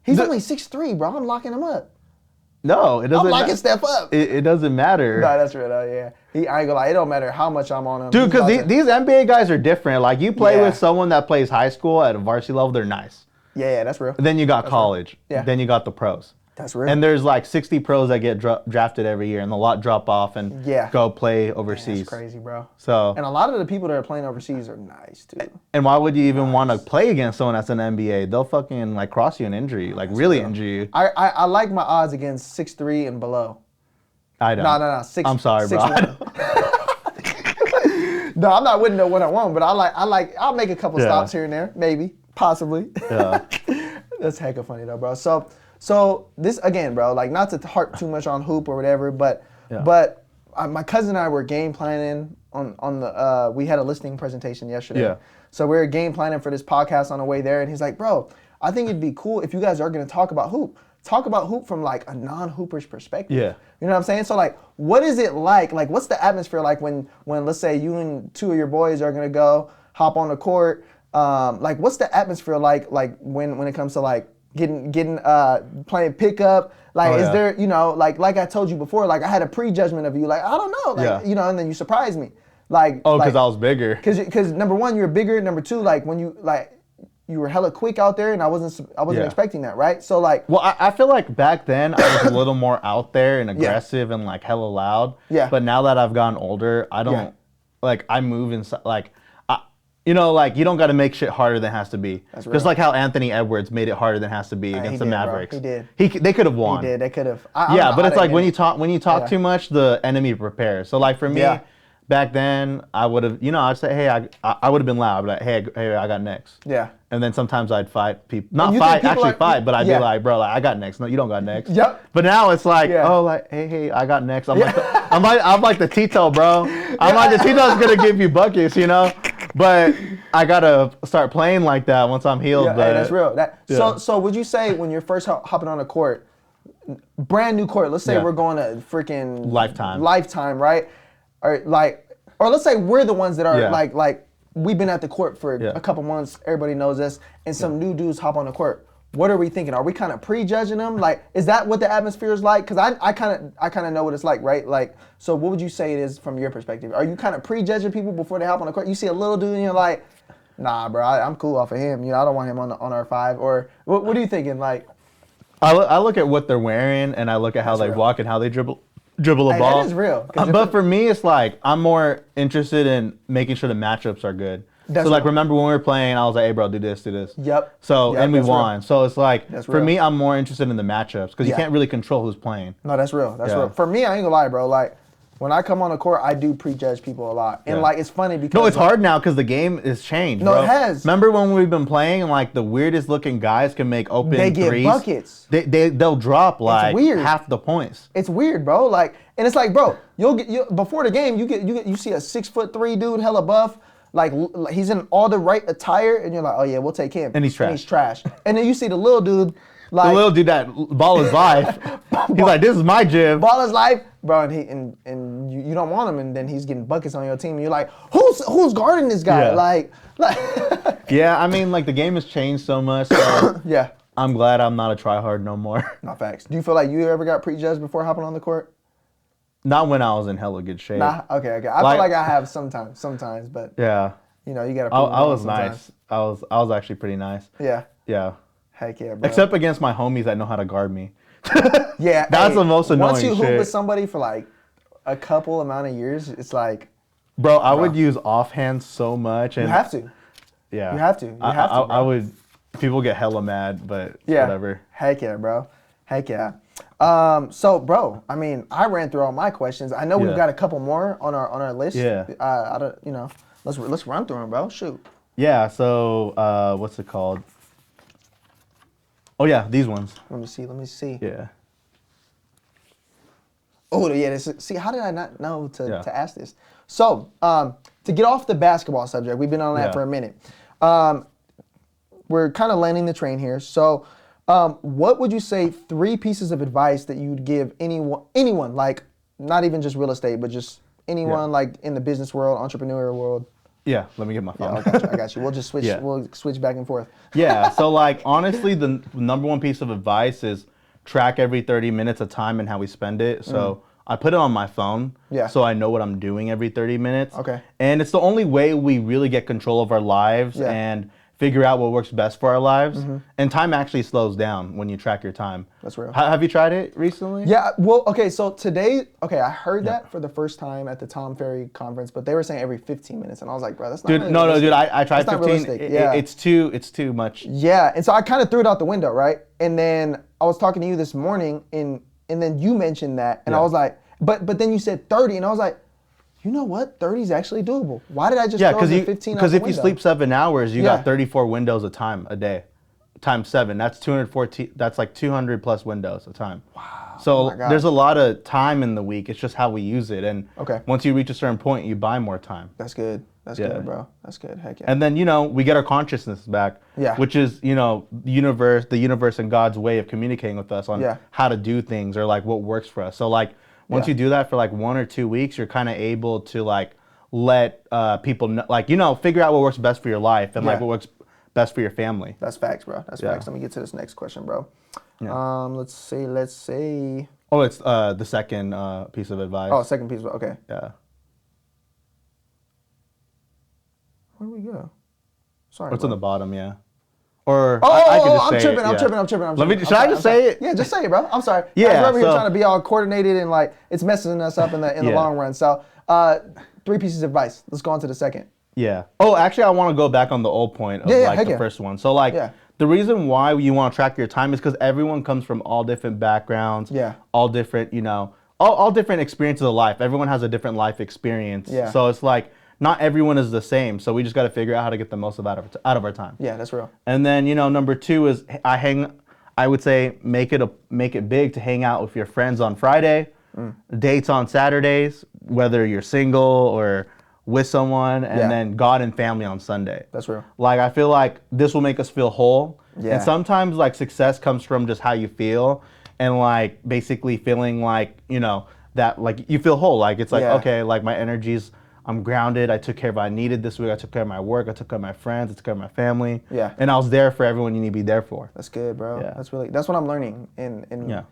He's only 6'3", bro. I'm locking him up. No, it doesn't. I'm locking Steph up. It doesn't matter. No, that's real. Yeah. I ain't gonna lie. It don't matter how much I'm on him. Dude, because these NBA guys are different. Like, you play with someone that plays high school at a varsity level, they're nice. Yeah, that's real. Then you got college. Yeah. Then you got the pros. That's real. And there's like 60 pros that get drafted every year, and a lot drop off and go play overseas. That's crazy, bro. So. And a lot of the people that are playing overseas are nice, too. And why would you even want to play against someone that's an NBA? They'll fucking like cross you and injure you, like really injure you. I like my odds against 6'3" and below. I don't. No. I'm sorry, bro. No, I'm not winning no 1-on-1, but I'll make a couple stops here and there, maybe, possibly. Yeah. That's hecka funny though, bro. So this again, bro, like not to harp too much on hoop or whatever, but my cousin and I were game planning on the we had a listing presentation yesterday. Yeah. So we were game planning for this podcast on the way there, and he's like, bro, I think it'd be cool if you guys are gonna talk about hoop. Talk about hoop from like a non-hooper's perspective. Yeah. You know what I'm saying? So like, what is it like? Like, what's the atmosphere like when let's say you and 2 of your boys are gonna go hop on the court? Like, what's the atmosphere like when it comes to like getting playing pickup? Like, is there, you know, like I told you before, like I had a prejudgment of you, like I don't know, like you know, and then you surprised me, like because I was bigger. Because number one, you're bigger. Number two, like when you were hella quick out there, and I wasn't expecting that, right? So like, well, I feel like back then I was a little more out there and aggressive and like hella loud. Yeah. But now that I've gotten older, I don't like I move inside like. You know, like, you don't got to make shit harder than it has to be. That's real. Just like how Anthony Edwards made it harder than it has to be against the Mavericks. Bro. He did. They could have won. He did. They could have. Yeah, but it's like when you talk too much, the enemy prepares. So like for me, back then I would have, you know, I'd say, hey, I would have been loud. I'd be like, hey, I got next. Yeah. And then sometimes I'd fight people, not fight, actually fight, but I'd be like, bro, like I got next. No, you don't got next. Yep. But now it's like, oh, like, hey, I got next. I'm like the Tito, bro. I'm like the Tito's gonna give you buckets, you know. But I gotta start playing like that once I'm healed. Yeah, but hey, that's real. So would you say when you're first hopping on a court, brand new court, let's say we're going to freaking lifetime, right? Or let's say we're the ones that are like we've been at the court for a couple months, everybody knows this, and some new dudes hop on the court. What are we thinking? Are we kind of prejudging them? Like, is that what the atmosphere is like? Because I kind of know what it's like, right? Like, so what would you say it is from your perspective? Are you kind of prejudging people before they hop on the court? You see a little dude and you're like, nah, bro, I'm cool off of him. You know, I don't want him on our 5. Or what are you thinking? Like, I look at what they're wearing and I look at how they walk and how they dribble the ball. That is real. But for me, it's like I'm more interested in making sure the matchups are good. So like, remember when we were playing, I was like, hey, bro, do this. Yep. So, and we won. Real. So it's like, for real. me, I'm more interested in the matchups because you can't really control who's playing. No, that's real. That's real. For me, I ain't gonna lie, bro. Like, when I come on the court, I do prejudge people a lot. And like, it's funny because... No, it's hard now because the game is changed, No, bro. it has. Remember when we've been playing and like the weirdest looking guys can make open threes? They get buckets. They'll drop like half the points. It's weird, bro. Like, and it's like, bro, before the game, you see a 6'3" dude, hella buff. Like he's in all the right attire, and you're like, oh yeah, we'll take him. And he's trash. And then you see the little dude, like the little dude that ball is life. He's like, this is my gym. Ball is life, bro. And you don't want him, and then he's getting buckets on your team. And you're like, who's guarding this guy? Yeah. Like. Yeah, I mean, like the game has changed so much. So yeah. I'm glad I'm not a tryhard no more. No facts. Do you feel like you ever got prejudged before hopping on the court? Not when I was in hella good shape. Nah, okay. I feel like I have sometimes, but yeah, you know, you gotta. I was nice. I was actually pretty nice. Yeah. Yeah. Heck yeah, bro. Except against my homies that know how to guard me. Yeah, That's the most annoying Once you hoop shit. with somebody for like a couple amount of years, it's like, Bro, I would use offhand so much. And you have to. Yeah. You have to. You have to, bro. I would. People get hella mad, but Yeah. whatever. Heck yeah, bro. Heck yeah. So, bro, I mean, I ran through all my questions. I know we've got a couple more on our list. Yeah. I don't, let's run through them, bro. Shoot. Yeah. So, what's it called? Oh yeah, these ones. Let me see. Yeah. Oh yeah. See, how did I not know to ask this? So, to get off the basketball subject, we've been on that for a minute. We're kind of landing the train here. So, what would you say 3 pieces of advice that you'd give anyone, like not even just real estate, but just anyone like in the business world, entrepreneurial world? Yeah, let me get my phone. Yeah, I got you. We'll just switch. We'll switch back and forth. Yeah, so like honestly, the number one piece of advice is track every 30 minutes of time and how we spend it. So I put it on my phone, so I know what I'm doing every 30 minutes. Okay. And it's the only way we really get control of our lives and figure out what works best for our lives. And time actually slows down when you track your time. That's real. Have you tried it recently? Yeah, well, okay, so today, I heard that for the first time at the Tom Ferry conference, but they were saying every 15 minutes, and I was like, bro, that's not really realistic. Dude, I tried that's 15. It's too much. Yeah, and so I kind of threw it out the window, right? And then I was talking to you this morning, and then you mentioned that, and I was like, but then you said 30, and I was like, you know what? 30 is actually doable. Why did I just throw the 15 out the window? Because if you sleep 7 hours, you got 34 windows of time a day. Times 7, that's 214. That's like 200 plus windows of time. Wow. So there's a lot of time in the week. It's just how we use it. And once you reach a certain point, you buy more time. That's good. That's good, bro. That's good. Heck yeah. And then we get our consciousness back. Yeah. Which is the universe and God's way of communicating with us on how to do things or like what works for us. So like once you do that for like 1 or 2 weeks, you're kind of able to like let people know, like figure out what works best for your life and like what works best for your family. That's facts, bro. That's facts. Let me get to this next question, bro. Yeah. Let's see. Oh, it's the second piece of advice. Oh, second piece. Okay. Yeah. Where do we go? Sorry. It's on the bottom, yeah. Or I'm tripping. Let me. Should I just say it? Yeah, just say it, bro. I'm sorry. Yeah. I remember you're trying to be all coordinated and like it's messing us up in the long run. So, 3 pieces of advice. Let's go on to the second. Yeah. Oh, actually, I want to go back on the old point of the first one. So like the reason why you want to track your time is because everyone comes from all different backgrounds. Yeah. All different, all different experiences of life. Everyone has a different life experience. Yeah. So it's like not everyone is the same. So we just got to figure out how to get the most out of our time. Yeah, that's real. And then number 2 is I would say make it big to hang out with your friends on Friday, dates on Saturdays, whether you're single or with someone, and then God and family on Sunday. That's real. Like I feel like this will make us feel whole. Yeah. And sometimes like success comes from just how you feel and like basically feeling like, that like you feel whole. Like it's like, okay, like my energy's, I'm grounded. I took care of what I needed this week. I took care of my work. I took care of my friends. I took care of my family. Yeah. And I was there for everyone you need to be there for. That's good, bro. Yeah. That's what I'm learning. And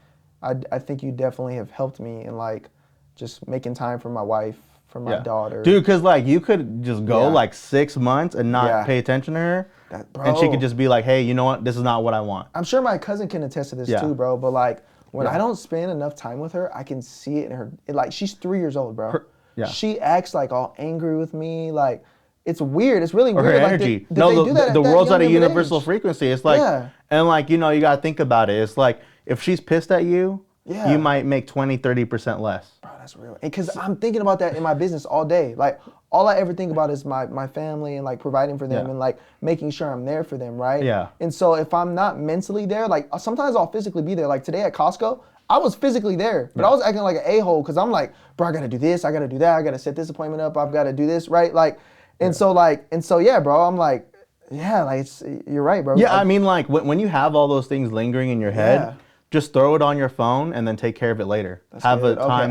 I think you definitely have helped me in like just making time for my wife, for my daughter. Dude, because like you could just go like 6 months and not pay attention to her. And she could just be like, hey, you know what? This is not what I want. I'm sure my cousin can attest to this too, bro. But like when I don't spend enough time with her, I can see it in her. Like she's 3 years old, bro. She acts like all angry with me. Like it's weird. It's really weird. Her like, energy. did they do that the world's at a young universal age? frequency. It's like, and like, you got to think about it. It's like if she's pissed at you, you might make 20, 30% less. Bro, that's real. And because I'm thinking about that in my business all day. Like all I ever think about is my family and like providing for them and like making sure I'm there for them, right? Yeah. And so if I'm not mentally there, like sometimes I'll physically be there. Like today at Costco, I was physically there, but I was acting like an a-hole because I'm like, bro, I got to do this, I got to do that, I got to set this appointment up, I've got to do this, right? Like, and so bro, I'm like, like you're right, bro. Yeah, I mean, like when you have all those things lingering in your head, just throw it on your phone and then take care of it later. Have a time,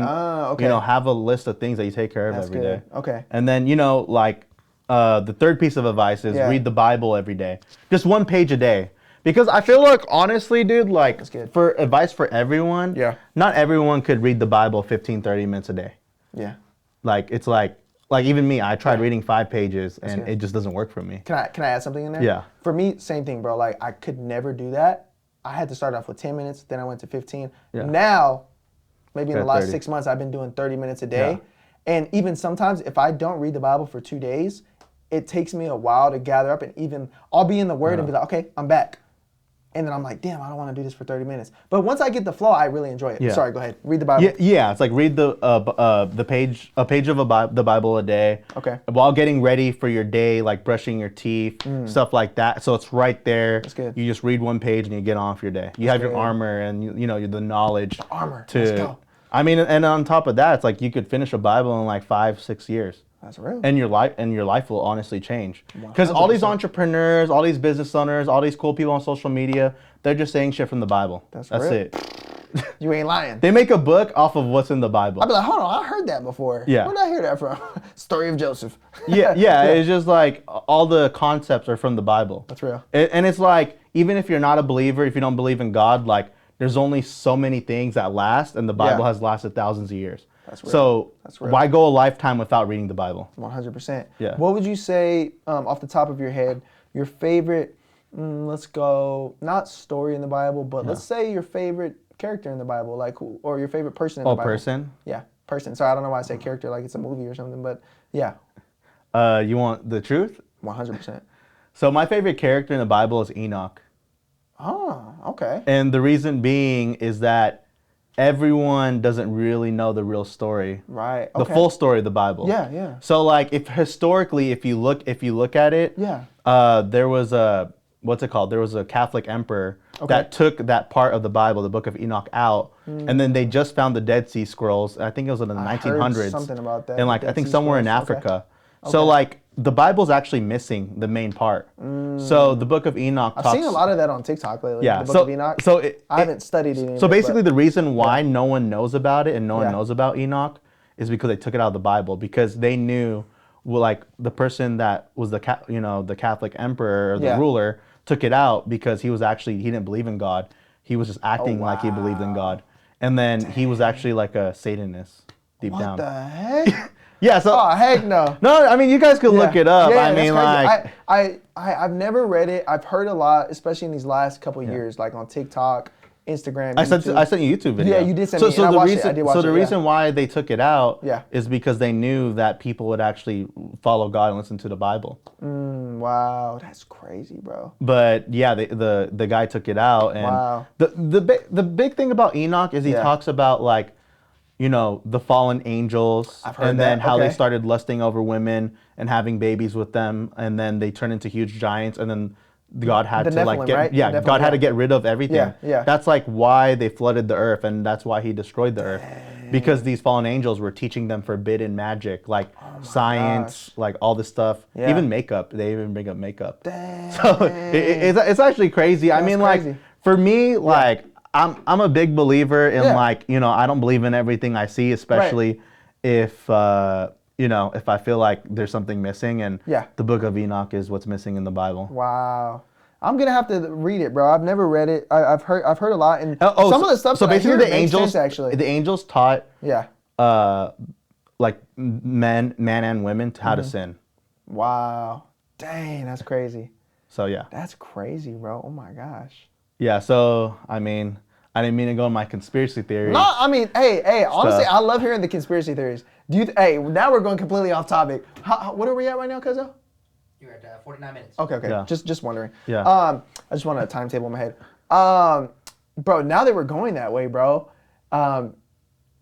have a list of things that you take care of every day. Okay. And then, the third piece of advice is read the Bible every day. Just 1 page a day. Because I feel like, honestly, dude, like for advice for everyone, not everyone could read the Bible 15, 30 minutes a day. Yeah. Like, it's like, like even me, I tried reading 5 pages and it just doesn't work for me. Can I add something in there? Yeah. For me, same thing, bro. Like I could never do that. I had to start off with 10 minutes, then I went to 15. Yeah. Now, maybe in the last 6 months, I've been doing 30 minutes a day. Yeah. And even sometimes if I don't read the Bible for 2 days, it takes me a while to gather up, and even I'll be in the Word and be like, okay, I'm back. And then I'm like, damn, I don't want to do this for 30 minutes. But once I get the flow, I really enjoy it. Yeah. Sorry, go ahead. Read the Bible. Yeah, it's like read a page of the Bible a day. Okay. While getting ready for your day, like brushing your teeth, stuff like that. So it's right there. That's good. You just read one page and you get on with your day. You have your armor and you know the knowledge. The armor. Let's go. I mean, and on top of that, it's like you could finish a Bible in like 5-6 years. That's real. And your life will honestly change. Because all these entrepreneurs, all these business owners, all these cool people on social media, they're just saying shit from the Bible. That's real. it. You ain't lying. They make a book off of what's in the Bible. I'll be like, hold on, I heard that before. Yeah. Where did I hear that from? Story of Joseph. yeah, it's just like all the concepts are from the Bible. That's real. And it's like, even if you're not a believer, if you don't believe in God, like there's only so many things that last, and the Bible has lasted thousands of years. That's real. So That's real. Why go a lifetime without reading the Bible? 100%. Yeah. What would you say, off the top of your head, your favorite, let's go, not story in the Bible, but let's say your favorite character in the Bible, like who, or your favorite person in the Bible? Person? Yeah, person. So I don't know why I say character like it's a movie or something, but yeah. You want the truth? 100%. So my favorite character in the Bible is Enoch. Oh, okay. And the reason being is that everyone doesn't really know the real story. Right. Okay. The full story of the Bible. Yeah, yeah. So like if historically if you look at it, there was a There was a Catholic emperor that took that part of the Bible, the Book of Enoch, out, and then they just found the Dead Sea Scrolls. I think it was in the 1900s. Heard something about that. And like I think somewhere in Africa. Okay. So like the Bible's actually missing the main part. So the Book of Enoch I've seen a lot of that on TikTok lately. Yeah. The Book of Enoch. So I haven't studied it. So basically the reason why no one knows about it and no one knows about Enoch is because they took it out of the Bible, because they knew, well, like the person that was the Catholic emperor or the ruler took it out because he didn't believe in God. He was just acting like he believed in God. And then he was actually like a Satanist deep down. What the heck? Yeah, so oh heck no. No, I mean you guys could look it up. I mean like I've never read it. I've heard a lot, especially in these last couple of years, like on TikTok, Instagram. I sent you a YouTube video. Yeah, you did send me. So the reason why they took it out is because they knew that people would actually follow God and listen to the Bible. Wow, that's crazy, bro. But yeah, the guy took it out, and the big thing about Enoch is he talks about like, the fallen angels, and then how they started lusting over women and having babies with them, and then they turned into huge giants, and then God had to Nephilim, God had to get rid of everything. Yeah. That's like why they flooded the earth, and that's why he destroyed the earth, because these fallen angels were teaching them forbidden magic, like science, like all this stuff, even makeup. They even bring up makeup. Dang. So it's actually crazy. That's crazy. Like for me, like. I'm a big believer in like, I don't believe in everything I see, especially if, if I feel like there's something missing, and the Book of Enoch is what's missing in the Bible. Wow. I'm going to have to read it, bro. I've never read it. I've heard a lot, and some of the stuff that basically I hear makes sense, actually. The angels taught like men and women how to sin. Wow. Dang, that's crazy. So yeah. That's crazy, bro. Oh my gosh. Yeah, so I mean, I didn't mean to go on my conspiracy theories. No, I mean, hey, honestly, I love hearing the conspiracy theories. Now we're going completely off topic. What are we at right now, Cuzzo? You're at 49 minutes. Okay. Yeah. Just wondering. Yeah. I just wanted a timetable in my head. Bro, now that we're going that way, bro, I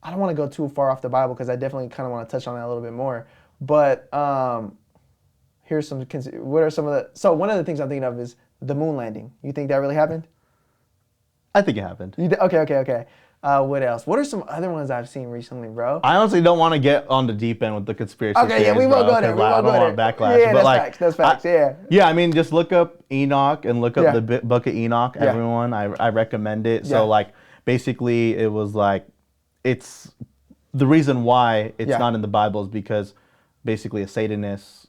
don't want to go too far off the Bible because I definitely kind of want to touch on that a little bit more. But here's some. What are some of the? So one of the things I'm thinking of is the moon landing. You think that really happened? I think it happened. Okay. What else? What are some other ones I've seen recently, bro? I honestly don't want to get on the deep end with the conspiracy theories. Okay, yeah, we won't go there. I don't want backlash. Yeah, that's facts. Yeah. Yeah, I mean, just look up Enoch and look up the Book of Enoch. Yeah. Everyone, I recommend it. So like, basically, it was like, it's the reason why it's not in the Bible is because basically a Satanist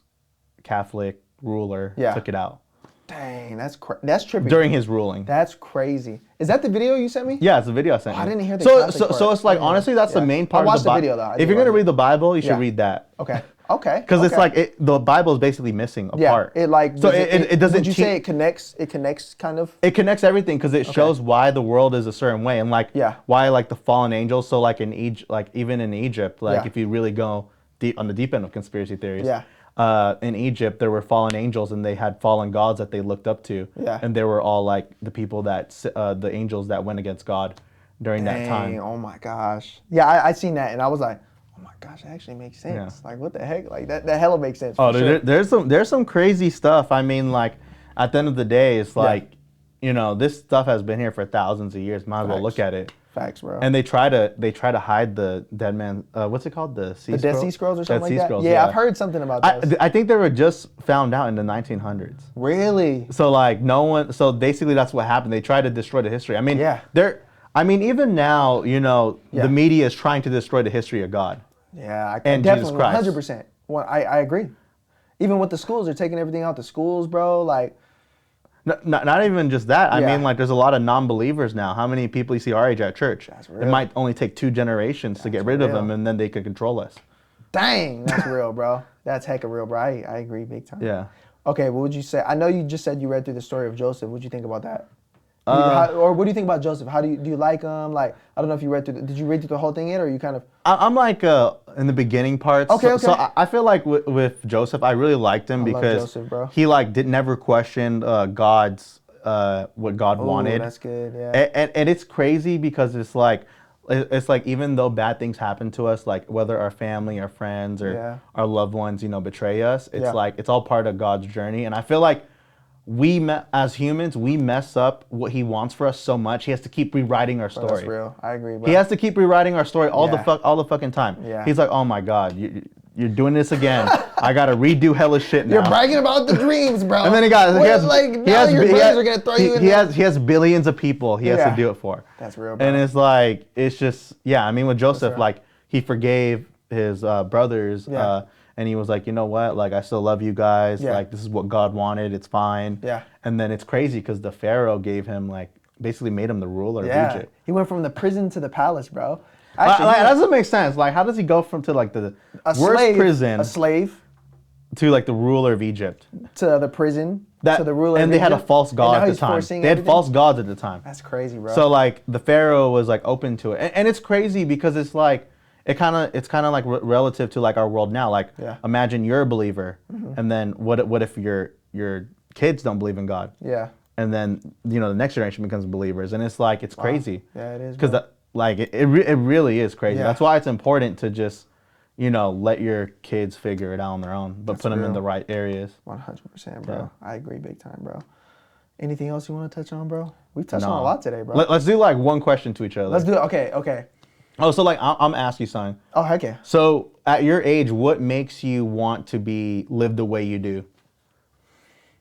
Catholic ruler took it out. Dang, that's trippy. During his ruling. That's crazy. Is that the video you sent me? Yeah, it's the video I sent you. I didn't hear the So it's like, honestly, that's the main part of the Bible. I watched the video, though. If you're going to read the Bible, you should read that. Okay. Okay. Because it's like the Bible is basically missing a part. It like so it doesn't. Would you say it connects? It connects kind of. It connects everything because it shows why the world is a certain way and like why like the fallen angels. So like in Egypt, like even in Egypt, like if you really go deep on the deep end of conspiracy theories, in Egypt there were fallen angels and they had fallen gods that they looked up to, and they were all like the people that the angels that went against God during that time. Oh my gosh. Yeah, I seen that and I was like, oh my gosh, that actually makes sense. Like what the heck? Like that hella makes sense. Oh, dude, there's some crazy stuff. I mean, like at the end of the day, it's like, you know, this stuff has been here for thousands of years. Might as well look at it. Facts, bro. And they try to hide the dead man. What's it called? The Dead Sea Scrolls or something like that. Scrolls, yeah, I've heard something about those. I think they were just found out in the 1900s. Really? So like no one. So basically, that's what happened. They tried to destroy the history. I mean, I mean, even now, you know, the media is trying to destroy the history of God. Yeah, and definitely, Jesus Christ. 100%. Well, I agree. Even with the schools, they're taking everything out the schools, bro. Like, not even just that. I mean, like, there's a lot of non-believers now. How many people you see our age at church? That's real. It might only take 2 generations to get rid of them, and then they could control us. Dang, that's real, bro. That's hecka real, bro. I agree big time. Yeah. Okay, what would you say? I know you just said you read through the story of Joseph. What do you think about that? Or what do you think about Joseph? How do you like him? Like, I don't know if you read through. Did you read through the whole thing yet, or you kind of? I'm like in the beginning parts. Okay. So I feel like with Joseph, I really liked him because Joseph, bro. He like never questioned God's what God wanted. That's good. Yeah. And it's crazy because it's like even though bad things happen to us, like whether our family, our friends, or our loved ones, you know, betray us, it's like it's all part of God's journey. And I feel like as humans, we mess up what He wants for us so much. He has to keep rewriting our story. Bro, that's real. I agree, bro. He has to keep rewriting our story all the fucking time. Yeah. He's like, oh my God, you're doing this again. I gotta redo hella shit now. You're bragging about the dreams, bro. And then your brothers are gonna throw you in. He has billions of people he has to do it for. That's real, bro. And it's like, it's just, I mean, with Joseph, like, he forgave his brothers. And he was like, you know what? Like, I still love you guys. Like, this is what God wanted. It's fine. Yeah. And then it's crazy because the Pharaoh gave him, like, basically made him the ruler of Egypt. He went from the prison to the palace, bro. Actually, that doesn't make sense. Like, how does he go to, like, the worst prison? A slave. To, like, the ruler of Egypt. To the prison. To the ruler and of they Egypt. had a false god at the time. They had false gods at the time. That's crazy, bro. So, like, the Pharaoh was, like, open to it. And it's crazy because it's, like, it's kind of like relative to like our world now. Like, imagine you're a believer, and then what if your kids don't believe in God? Yeah. And then the next generation becomes believers, and it's like it's crazy. Yeah, it is. Because like it really is crazy. That's why it's important to just let your kids figure it out on their own, but put them in the right areas. 100%, bro. I agree big time, bro. Anything else you want to touch on, bro? We've touched on a lot today, bro. Let's do like one question to each other. Let's do it. Okay. Oh, so like I'm asking you something. Oh, heck yeah. So at your age, what makes you want to live the way you do?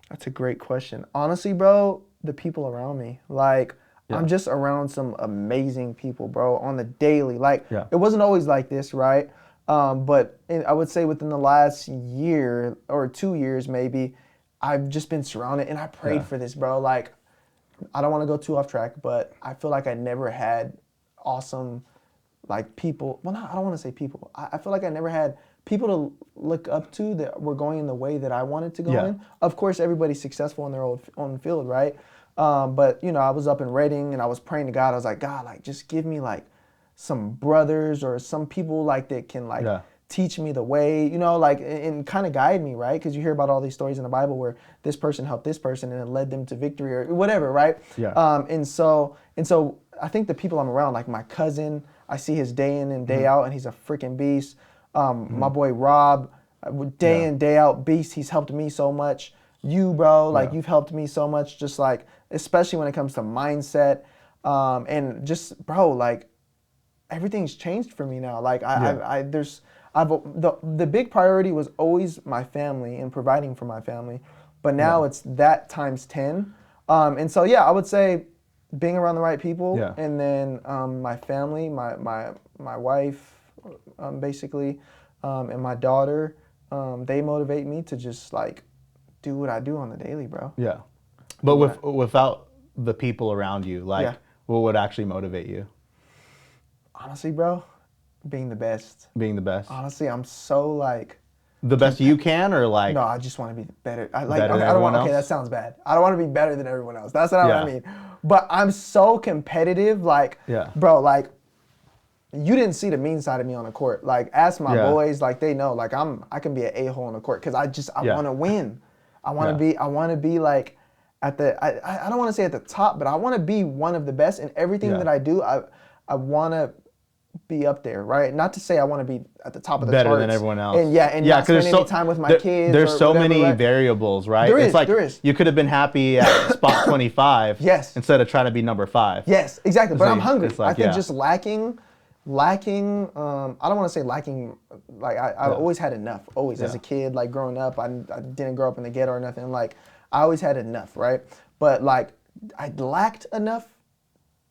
That's a great question. Honestly, bro, the people around me. Like, I'm just around some amazing people, bro, on the daily. Like, it wasn't always like this, right? But I would say within the last year or 2 years, maybe, I've just been surrounded, and I prayed for this, bro. Like, I don't want to go too off track, but I feel like I never had awesome, like, people. Well, I don't want to say people. I feel like I never had people to look up to that were going in the way that I wanted to go in. Of course, everybody's successful in their own field, right? But, I was up in Reading, and I was praying to God. I was like, God, like, just give me, like, some brothers or some people, like, that can, like, teach me the way, like, and kind of guide me, right? Because you hear about all these stories in the Bible where this person helped this person and it led them to victory or whatever, right? And so I think the people I'm around, like my cousin, I see his day in and day out, and he's a freaking beast. My boy Rob, day in, day out, beast. He's helped me so much. You, bro, like, you've helped me so much, just like, especially when it comes to mindset. And just, bro, like, everything's changed for me now. Like, the big priority was always my family and providing for my family, but now it's that times 10. And so, I would say being around the right people, and then my family, my wife, basically, and my daughter, they motivate me to just, like, do what I do on the daily, bro. Yeah. But without the people around you, like, what would actually motivate you? Honestly, bro, being the best. Being the best. Honestly, I'm so, like, The best you can, or like? No, I just want to be better. Better I than don't everyone want. Okay, that else? sounds bad. I don't want to be better than everyone else. That's not what I Yeah. mean. But I'm so competitive. Like, Yeah. bro, like, you didn't see the mean side of me on the court. Like, ask my Yeah. boys. Like, they know. Like, I can be an a-hole on the court because I Yeah. want to win. I want to Yeah. be like at the. I don't want to say at the top, but I want to be one of the best in everything Yeah. that I do. I want to be up there, right? Not to say I want to be at the top of the Better charts. than everyone else. And not spend any time with my kids. There's or so whatever, many right? variables, right? There It's is, like there is. you could have been happy at spot 25 Yes. instead of trying to be number 5. Yes, exactly. But So I'm hungry. it's like, I think yeah. just lacking. I don't want to say lacking. Like I always had enough. Always as Yeah. a kid, like growing up, I didn't grow up in the ghetto or nothing. Like I always had enough, right? But like I lacked enough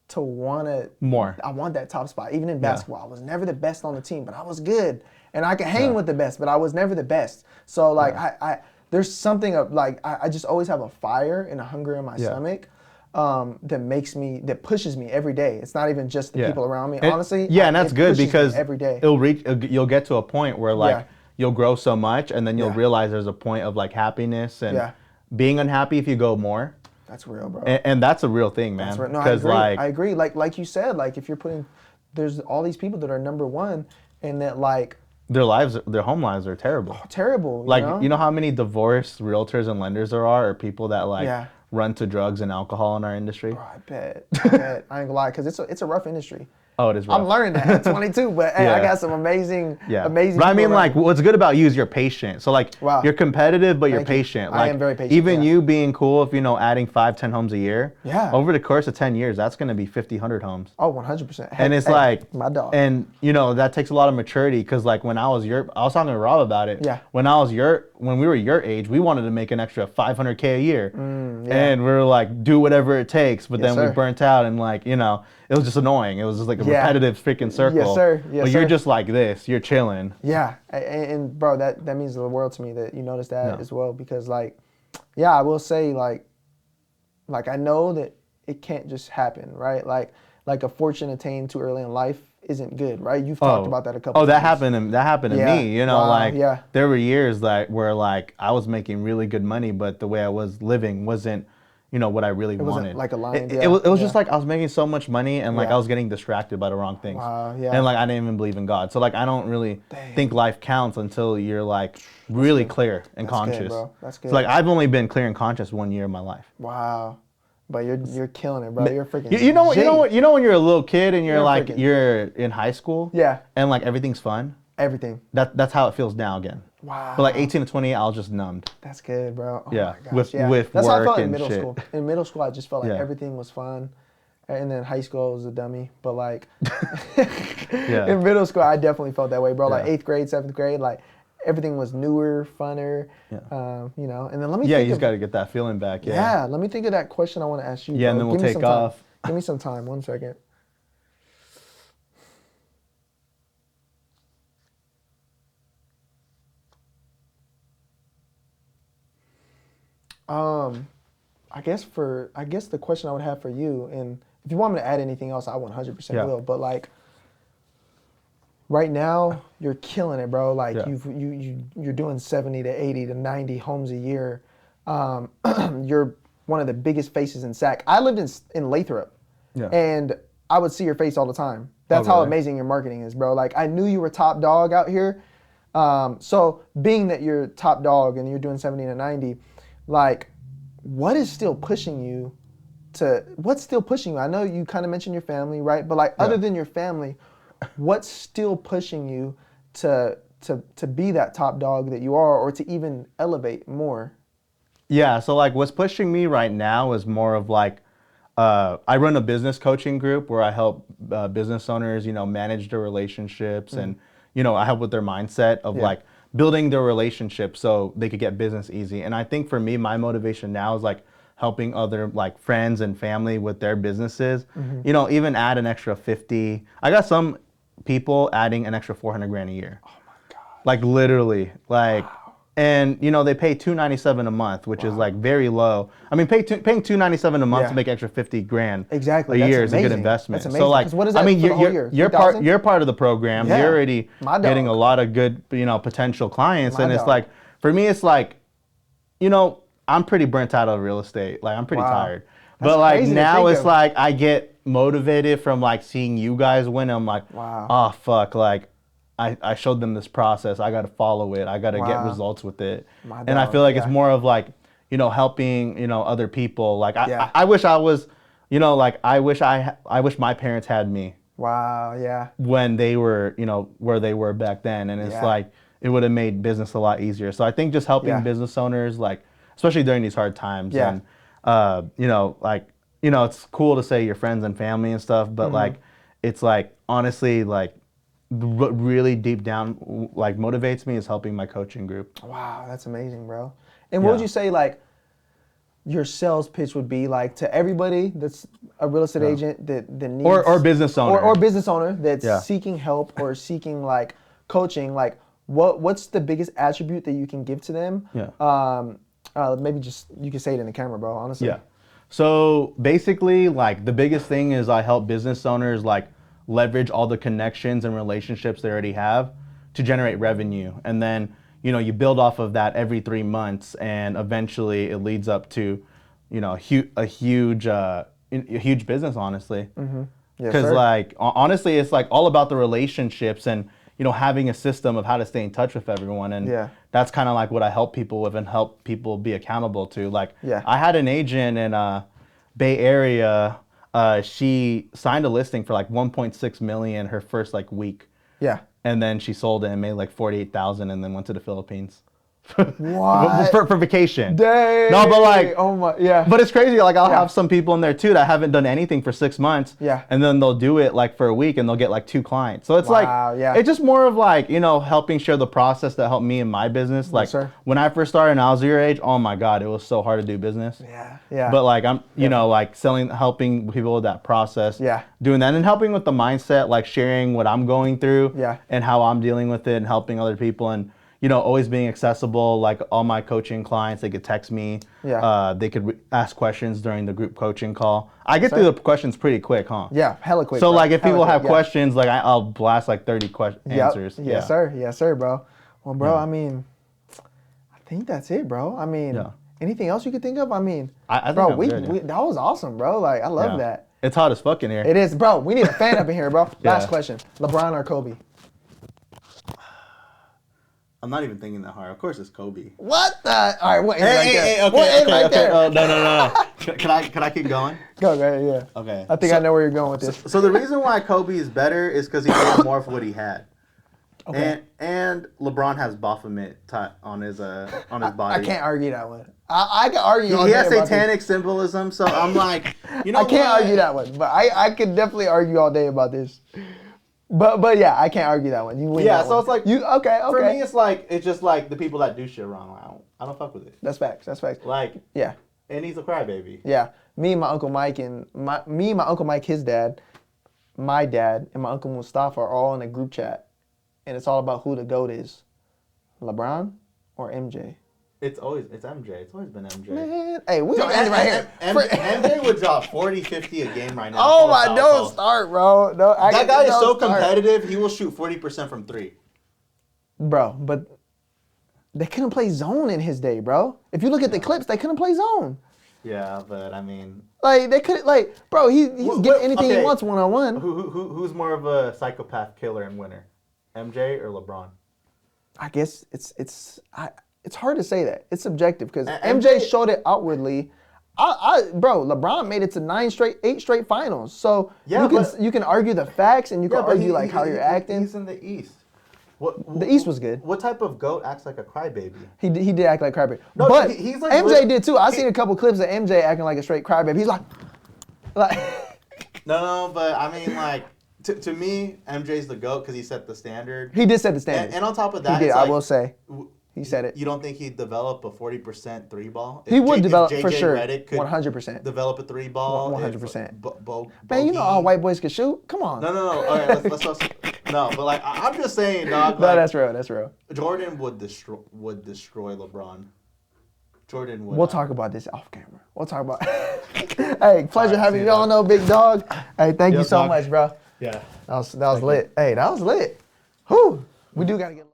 to want to More. I want that top spot. Even in basketball, I was never the best on the team, but I was good, and I could hang with the best, but I was never the best. So like I there's something of like I just always have a fire and a hunger in my stomach. That pushes me every day. It's not even just the people around me. And- Honestly, yeah, and that's it good pushes me because every day. you'll get to a point where like Yeah. you'll grow so much, and then you'll Yeah. realize there's a point of like happiness and Yeah. being unhappy if you go more, That's real, bro. and that's a real thing, man. That's real. No, I Because agree. like I agree. Like you said, like if you're there's all these people that are number one, and that like their home lives are terrible. terrible. Like know? you know how many divorced realtors and lenders there are, or people that like Yeah. run to drugs and alcohol in our industry? Bro, I bet. I ain't gonna lie, because it's a rough industry. Oh, it is rough. I'm learning that at 22, but hey, I Yeah. got some amazing. Yeah. But I people mean, around like, me. what's good about you is you're patient. So, like, Wow. you're competitive, but you're Thank you. patient. I Like, am very patient, even yeah. you being cool, if, adding 5-10 homes a year. Yeah. Over the course of 10 years, that's going to be 50, 100 homes. Oh, 100%. And it's like, my dog. and, that takes a lot of maturity because, like, when I was talking to Rob about it. Yeah. When we were your age, we wanted to make an extra $500K a year. yeah. And we were like, do whatever it takes. But Yes, then we sir. burnt out and, like, it was just annoying. It was just like a Yeah. repetitive freaking circle. Yes, sir. Yes, but you're sir. just like this. You're chilling. Yeah, and bro, that means the world to me that you noticed that Yeah. as well, because like, yeah, I will say like I know that it can't just happen, right? Like a fortune attained too early in life isn't good, right? You've talked about that a couple. Oh, that times. happened to Yeah. me. Wow, Like yeah. there were years where like I was making really good money, but the way I was living wasn't, what I really wasn't, wanted. like, aligned, It yeah, was yeah. just like I was making so much money and like Yeah. I was getting distracted by the wrong things. Wow, yeah. And like I didn't even believe in God. So like I don't really Dang. think life counts until you're like really clear and That's good, conscious. bro. That's good. So like I've only been clear and conscious 1 year of my life. Wow, but you're killing it, bro. You're freaking. You know G. when you're a little kid and you're You're like freaking- you're in high school. Yeah. And like everything's fun. Everything. That's how it feels now again. Wow. But like 18 to 28, I was just numbed. That's good, bro. Oh Yeah, my gosh, with that's how I felt work in and middle shit. school. In middle school, I just felt like Yeah. everything was fun, and then high school I was a dummy. But like, Yeah. in middle school, I definitely felt that way, bro. Like Yeah. 8th grade, 7th grade, like everything was newer, funner. Yeah. And then let me Yeah, think you of, just got to get that feeling back. yeah, let me think of that question I want to ask you. Yeah, bro. and then we'll Give me take some time. off. Give me some time. 1 second. I guess the question I would have for you, and if you want me to add anything else, I 100% Yeah. will. But like, right now you're killing it, bro. Like Yeah. you're doing 70 to 80 to 90 homes a year. You're one of the biggest faces in SAC. I lived in Lathrop, Yeah. and I would see your face all the time. That's Oh, how really? amazing your marketing is, bro. Like I knew you were top dog out here. So being that you're top dog and you're doing 70 to 90, like what's still pushing you? I know you kind of mentioned your family, right? But like other than your family, what's still pushing you to be that top dog that you are, or to even elevate more? Yeah, so like what's pushing me right now is more of like, I run a business coaching group where I help business owners, manage their relationships and, I help with their mindset of like building their relationship so they could get business easy. And I think for me, my motivation now is like helping other like friends and family with their businesses, even add an extra 50. I got some people adding an extra 400 grand a year. Oh my God. Like literally, like And they pay $297 a month, which is like very low. I mean, paying $297 a month to make extra $50,000 exactly. a year That's is a good amazing. investment. That's amazing. So like, What is that I mean, for the whole year? you're part of the program. Yeah. You're already My getting dog. a lot of good potential clients, and it's dog. like for me, it's like I'm pretty burnt out of real estate. Like I'm pretty tired. But like crazy to now think it's of. like I get motivated from like seeing you guys win. I'm like, Wow. oh fuck, like. I showed them this process. I got to follow it. I got to get results with it. And I feel like it's more of like, helping, other people. Like I wish I was, like I wish my parents had me. Wow. Yeah. When they were, where they were back then. And it's like, it would have made business a lot easier. So I think just helping business owners, like, especially during these hard times. Yeah. And, it's cool to say your friends and family and stuff, but like, it's like, honestly, like, what really deep down like motivates me is helping my coaching group. Wow, that's amazing, bro. And what would you say like your sales pitch would be like to everybody that's a real estate agent that needs or business owner or business owner that's seeking help or seeking like coaching, like what's the biggest attribute that you can give to them? Maybe just you can say it in the camera, bro, honestly. Yeah. So basically like the biggest thing is I help business owners like leverage all the connections and relationships they already have to generate revenue. And then, you build off of that every 3 months and eventually it leads up to, a huge business, honestly. Because like, honestly, it's like all about the relationships and, having a system of how to stay in touch with everyone. And that's kind of like what I help people with and help people be accountable to. Like I had an agent in Bay Area. She signed a listing for like 1.6 million her first like week. Yeah. And then she sold it and made like 48,000 and then went to the Philippines. What? for vacation. Dang. No, but like, oh my, yeah. But it's crazy. Like I'll have some people in there too that haven't done anything for 6 months. Yeah. And then they'll do it like for a week and they'll get like 2 clients. So it's it's just more of like, helping share the process that helped me in my business. Like when I first started and I was your age, oh my God, it was so hard to do business. Yeah. Yeah. But like I'm, like helping people with that process. Yeah. Doing that and helping with the mindset, like sharing what I'm going through. Yeah. And how I'm dealing with it and helping other people and always being accessible. Like all my coaching clients, they could text me. Yeah. They could ask questions during the group coaching call. I get through the questions pretty quick, huh? Yeah, hella quick. So bro. like if people have questions, like I'll blast like 30 answers. Yes, sir. Yes, sir, bro. Well, bro, I mean, I think that's it, bro. I mean, anything else you could think of? I mean, I think bro, good, that was awesome, bro. Like I love that. It's hot as fuck in here. It is, bro. We need a fan up in here, bro. Last question: LeBron or Kobe? I'm not even thinking that hard. Of course, it's Kobe. What the? All right, what? Okay. Oh, no. Can I keep going? Go ahead, yeah. Okay. I think I know where you're going with this. So the reason why Kobe is better is because he did more of what he had. Okay. And LeBron has Baphomet on his body. I can't argue that one. I can argue. He has satanic symbolism, so I'm like, I can't argue that one, but I could definitely argue all day about this. But yeah, I can't argue that one. You win. Yeah, that so one. it's like okay. For me, it's just like the people that do shit wrong. I don't fuck with it. That's facts. Like yeah, and he's a crybaby. Yeah, me and my Uncle Mike his dad, my dad, and my Uncle Mustafa are all in a group chat, and it's all about who the GOAT is, LeBron or MJ. It's MJ. It's always been MJ. Man, hey, we gonna end it right here. MJ would drop 40, 50 a game right now. Oh my, don't start, bro. No, that guy is so competitive. He will shoot 40% from 3. Bro, but they couldn't play zone in his day, bro. If you look at the clips, they couldn't play zone. Yeah, but I mean, like they could, like, bro, he's getting anything he wants one-on-one. Who's more of a psychopath killer and winner, MJ or LeBron? I guess it's hard to say that. It's subjective because MJ showed it outwardly. Bro, LeBron made it to 8 straight finals. So you can argue the facts and you can argue like how you're acting. He's in the East. The East was good. What type of GOAT acts like a crybaby? He did act like a crybaby. No, but he's like MJ did too. I seen a couple clips of MJ acting like a straight crybaby. He's like. No, but I mean like. To me, MJ's the GOAT because he set the standard. He did set the standard. And on top of that, he did. I will say. He said it. You don't think he'd develop a 40% three ball? He would develop if for JJ sure. Redick could 100%. develop a three ball. 100%. Man, you know all white boys can shoot. Come on. No. All right, let's no, but like I'm just saying, dog. No, like, that's real. That's real. Jordan would destroy LeBron. Jordan would. We'll talk about this off camera. We'll talk about. Hey, pleasure having you on, though, big dog. Hey, thank you so much, bro. Yeah. That was lit. Hey, that was lit. Whew. We do gotta get.